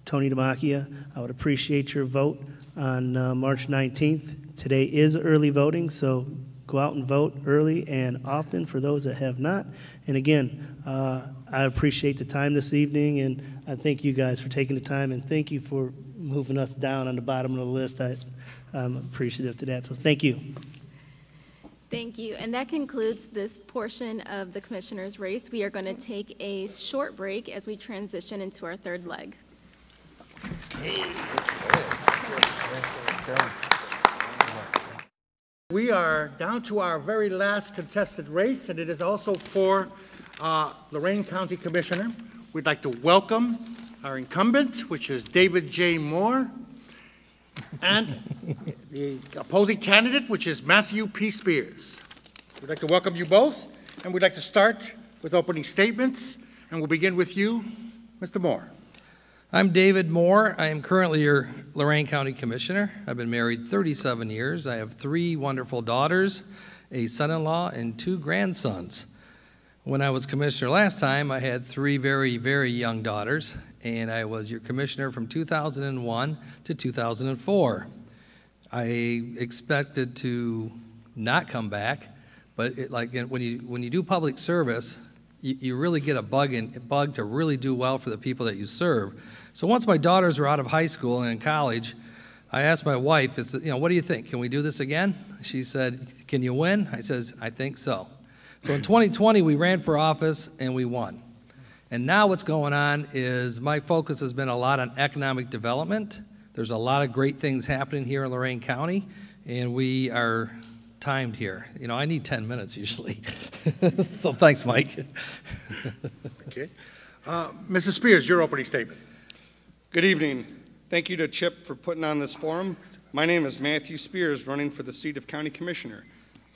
Tony Demakia, I would appreciate your vote on March 19th. Today is early voting, so go out and vote early and often for those that have not. And again, I appreciate the time this evening, and I thank you guys for taking the time, and thank you for moving us down on the bottom of the list. I'm appreciative to that, so thank you. Thank you. And that concludes this portion of the commissioner's race. We are going to take a short break as we transition into our third leg. We are down to our very last contested race, and it is also for Lorain County Commissioner. We'd like to welcome our incumbent, which is David J. Moore, and the opposing candidate, which is Matthew P. Spears. We'd like to welcome you both, and we'd like to start with opening statements, and we'll begin with you, Mr. Moore. I'm David Moore. I am currently your Lorain County Commissioner. I've been married 37 years. I have 3 wonderful daughters, a son-in-law, and 2 grandsons. When I was commissioner last time, I had 3 very, very young daughters, and I was your commissioner from 2001 to 2004. I expected to not come back, but when you do public service, you really get a bug to really do well for the people that you serve. So once my daughters were out of high school and in college, I asked my wife, what do you think? Can we do this again? She said, can you win? I says, I think so. So in 2020, we ran for office and we won. And now what's going on is my focus has been a lot on economic development. There's a lot of great things happening here in Lorain County, and we are timed here. I need 10 minutes usually. So thanks, Mike. Okay. Mrs. Spears, your opening statement. Good evening. Thank you to Chip for putting on this forum. My name is Matthew Spears, running for the seat of County Commissioner.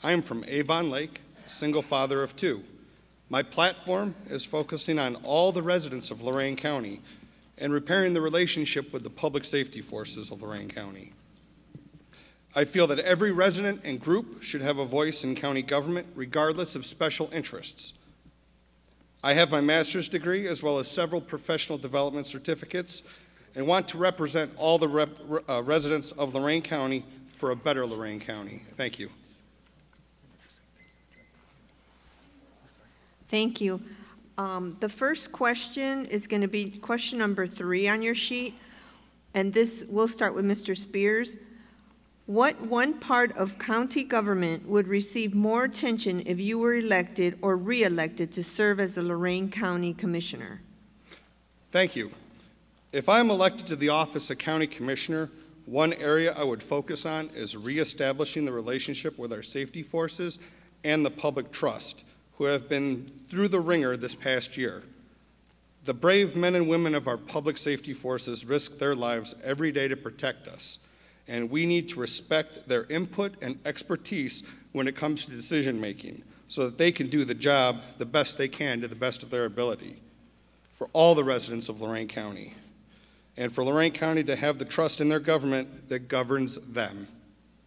I am from Avon Lake, single father of 2. My platform is focusing on all the residents of Lorain County and repairing the relationship with the public safety forces of Lorain County. I feel that every resident and group should have a voice in county government, regardless of special interests. I have my master's degree as well as several professional development certificates and want to represent all the residents of Lorain County for a better Lorain County. Thank you. Thank you. The first question is going to be question number 3 on your sheet, and this will start with Mr. Spears. What one part of county government would receive more attention if you were elected or re-elected to serve as the Lorain County Commissioner? Thank you. If I'm elected to the office of County Commissioner, one area I would focus on is reestablishing the relationship with our safety forces and the public trust, who have been through the ringer this past year. The brave men and women of our public safety forces risk their lives every day to protect us, and we need to respect their input and expertise when it comes to decision making so that they can do the job the best they can to the best of their ability for all the residents of Lorain County, and for Lorain County to have the trust in their government that governs them.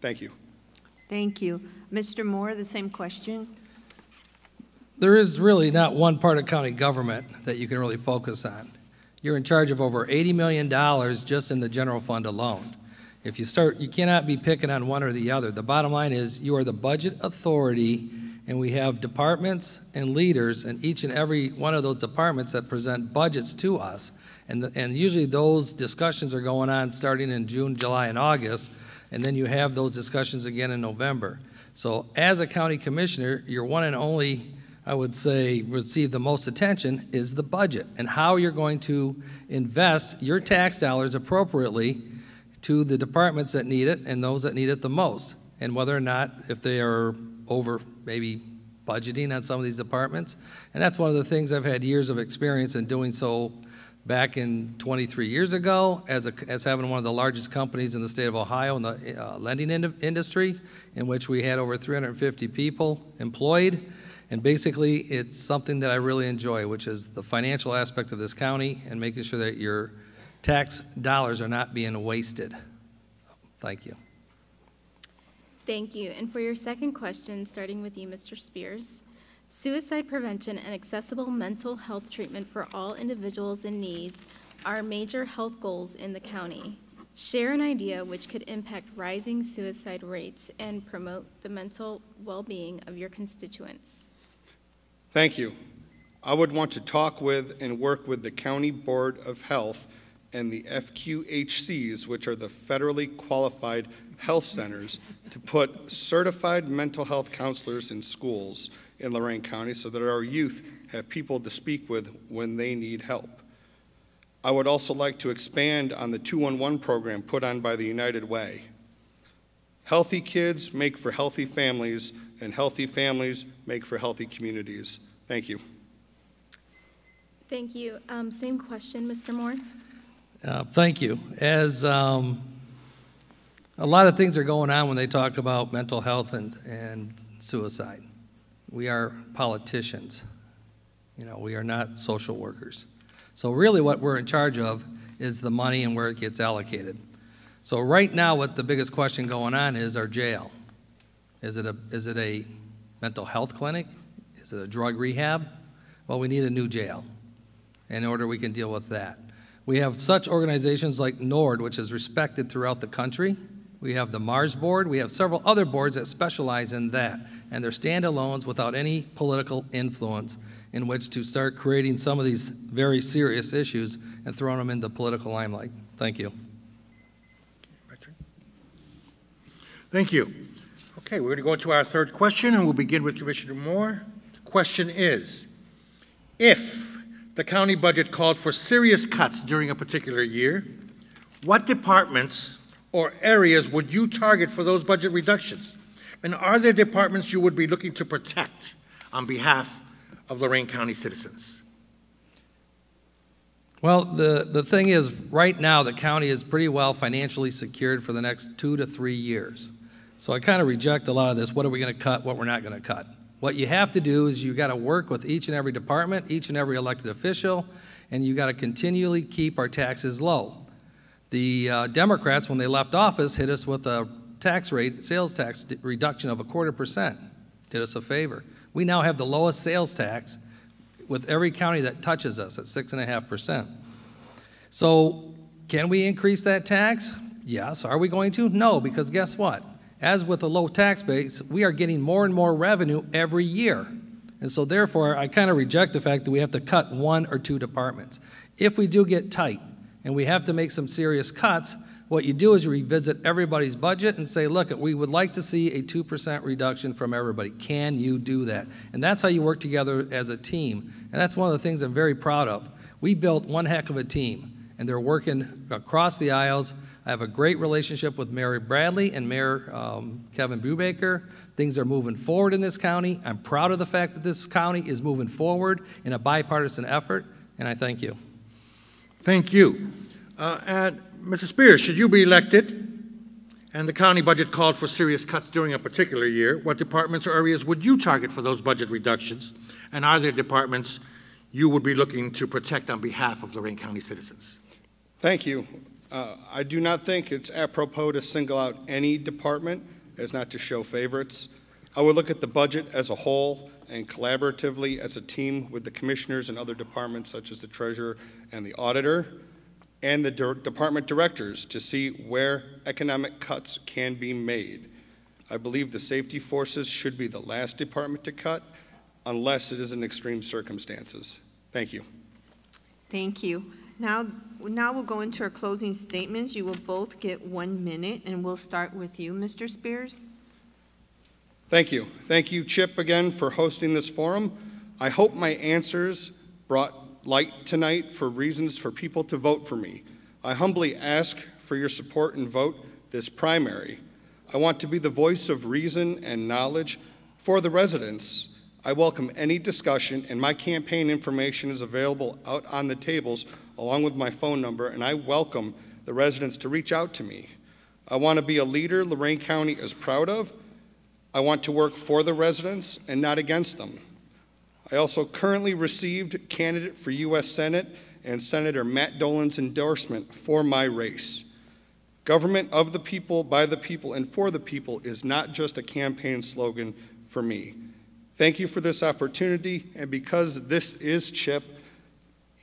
Thank you. Thank you. Mr. Moore, the same question. There is really not one part of county government that you can really focus on. You're in charge of over $80 million just in the general fund alone. If you start, you cannot be picking on one or the other. The bottom line is you are the budget authority, and we have departments and leaders in each and every one of those departments that present budgets to us. And usually those discussions are going on starting in June, July, and August, and then you have those discussions again in November. So as a county commissioner, your one and only, I would say, receive the most attention is the budget and how you're going to invest your tax dollars appropriately to the departments that need it and those that need it the most, and whether or not if they are over maybe budgeting on some of these departments. And that's one of the things I've had years of experience in doing so back in 23 years ago as having one of the largest companies in the state of Ohio in the lending industry, in which we had over 350 people employed. And basically, it's something that I really enjoy, which is the financial aspect of this county and making sure that your tax dollars are not being wasted. Thank you. Thank you. And for your second question, starting with you, Mr. Spears, suicide prevention and accessible mental health treatment for all individuals in needs are major health goals in the county. Share an idea which could impact rising suicide rates and promote the mental well-being of your constituents. Thank you. I would want to talk with and work with the County Board of Health and the FQHCs, which are the federally qualified health centers, to put certified mental health counselors in schools in Lorain County so that our youth have people to speak with when they need help. I would also like to expand on the 211 program put on by the United Way. Healthy kids make for healthy families, and healthy families make for healthy communities. Thank you. Thank you. Same question, Mr. Moore. Thank you. As a lot of things are going on when they talk about mental health and suicide. We are politicians. We are not social workers. So really what we're in charge of is the money and where it gets allocated. So right now what the biggest question going on is our jail. Is it a mental health clinic? Is it a drug rehab? Well, we need a new jail in order we can deal with that. We have such organizations like NORD, which is respected throughout the country. We have the Mars Board. We have several other boards that specialize in that, and they're standalones without any political influence in which to start creating some of these very serious issues and throwing them into political limelight. Thank you. Thank you. Okay, we're going to go to our third question, and we'll begin with Commissioner Moore. The question is, if the county budget called for serious cuts during a particular year, what departments or areas would you target for those budget reductions? And are there departments you would be looking to protect on behalf of Lorain County citizens? Well, the thing is, right now, the county is pretty well financially secured for the next 2 to 3 years. So I kind of reject a lot of this. What are we going to cut? What we're not going to cut? What you have to do is you got to work with each and every department, each and every elected official, and you got to continually keep our taxes low. The Democrats, when they left office, hit us with a tax rate, sales tax reduction of 0.25%. Did us a favor. We now have the lowest sales tax with every county that touches us at 6.5%. So can we increase that tax? Yes. Are we going to? No, because guess what? As with a low tax base, we are getting more and more revenue every year. And so therefore, I kind of reject the fact that we have to cut 1 or 2 departments. If we do get tight and we have to make some serious cuts, what you do is you revisit everybody's budget and say, look, we would like to see a 2% reduction from everybody. Can you do that? And that's how you work together as a team. And that's one of the things I'm very proud of. We built one heck of a team, and they're working across the aisles. I have a great relationship with Mayor Bradley and Mayor Kevin Brubaker. Things are moving forward in this county. I'm proud of the fact that this county is moving forward in a bipartisan effort, and I thank you. Thank you. And Mr. Spears, should you be elected and the county budget called for serious cuts during a particular year, what departments or areas would you target for those budget reductions? And are there departments you would be looking to protect on behalf of Lorain County citizens? Thank you. I do not think it's apropos to single out any department as not to show favorites. I would look at the budget as a whole and collaboratively as a team with the commissioners and other departments such as the treasurer and the auditor and the department directors to see where economic cuts can be made. I believe the safety forces should be the last department to cut unless it is in extreme circumstances. Thank you. Thank you. Now we'll go into our closing statements. You will both get 1 minute, and we'll start with you, Mr. Spears. Thank you. Thank you, Chip, again for hosting this forum. I hope my answers brought light tonight for reasons for people to vote for me. I humbly ask for your support and vote this primary. I want to be the voice of reason and knowledge for the residents. I welcome any discussion, and my campaign information is available out on the tables along with my phone number, and I welcome the residents to reach out to me. I want to be a leader Lorain County is proud of. I want to work for the residents and not against them. I also currently received candidate for U.S. Senate and Senator Matt Dolan's endorsement for my race. Government of the people, by the people, and for the people is not just a campaign slogan for me. Thank you for this opportunity, and because this is Chip,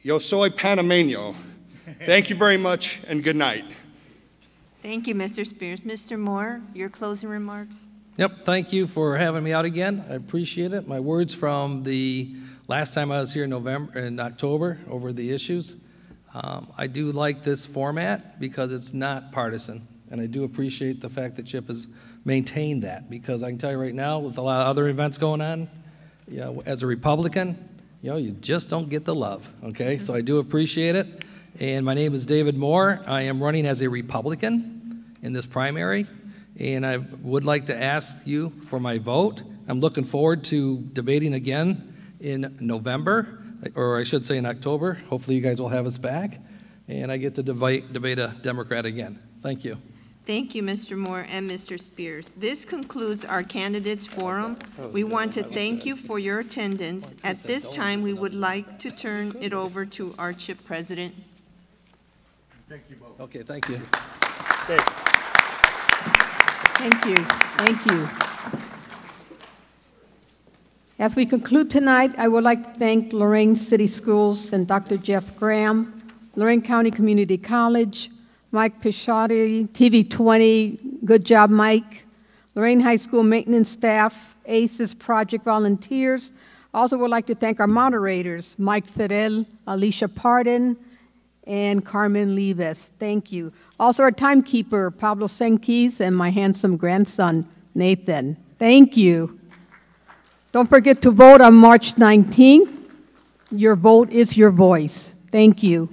yo soy Panameño. Thank you very much, and good night. Thank you, Mr. Spears. Mr. Moore, your closing remarks. Yep, thank you for having me out again. I appreciate it. My words from the last time I was here in October over the issues. I do like this format because it's not partisan, and I do appreciate the fact that Chip has maintained that, because I can tell you right now, with a lot of other events going on, you know, as a Republican, you know, you just don't get the love, okay? So I do appreciate it. And my name is David Moore. I am running as a Republican in this primary, and I would like to ask you for my vote. I'm looking forward to debating again in November, or I should say in October. Hopefully you guys will have us back, and I get to debate a Democrat again. Thank you. Thank you, Mr. Moore and Mr. Spears. This concludes our candidates forum. We want to thank you for your attendance. At this time, we would like to turn it over to our CHIP president. Thank you both. Okay, thank you. Thank you. Thank you. As we conclude tonight, I would like to thank Lorain City Schools and Dr. Jeff Graham, Lorain County Community College, Mike Pisciotti, TV20, good job, Mike, Lorain High School maintenance staff, ACES project volunteers. Also would like to thank our moderators, Mike Fidel, Alicia Pardon, and Carmen Levis. Thank you. Also our timekeeper, Pablo Senquis, and my handsome grandson, Nathan. Thank you. Don't forget to vote on March 19th. Your vote is your voice. Thank you.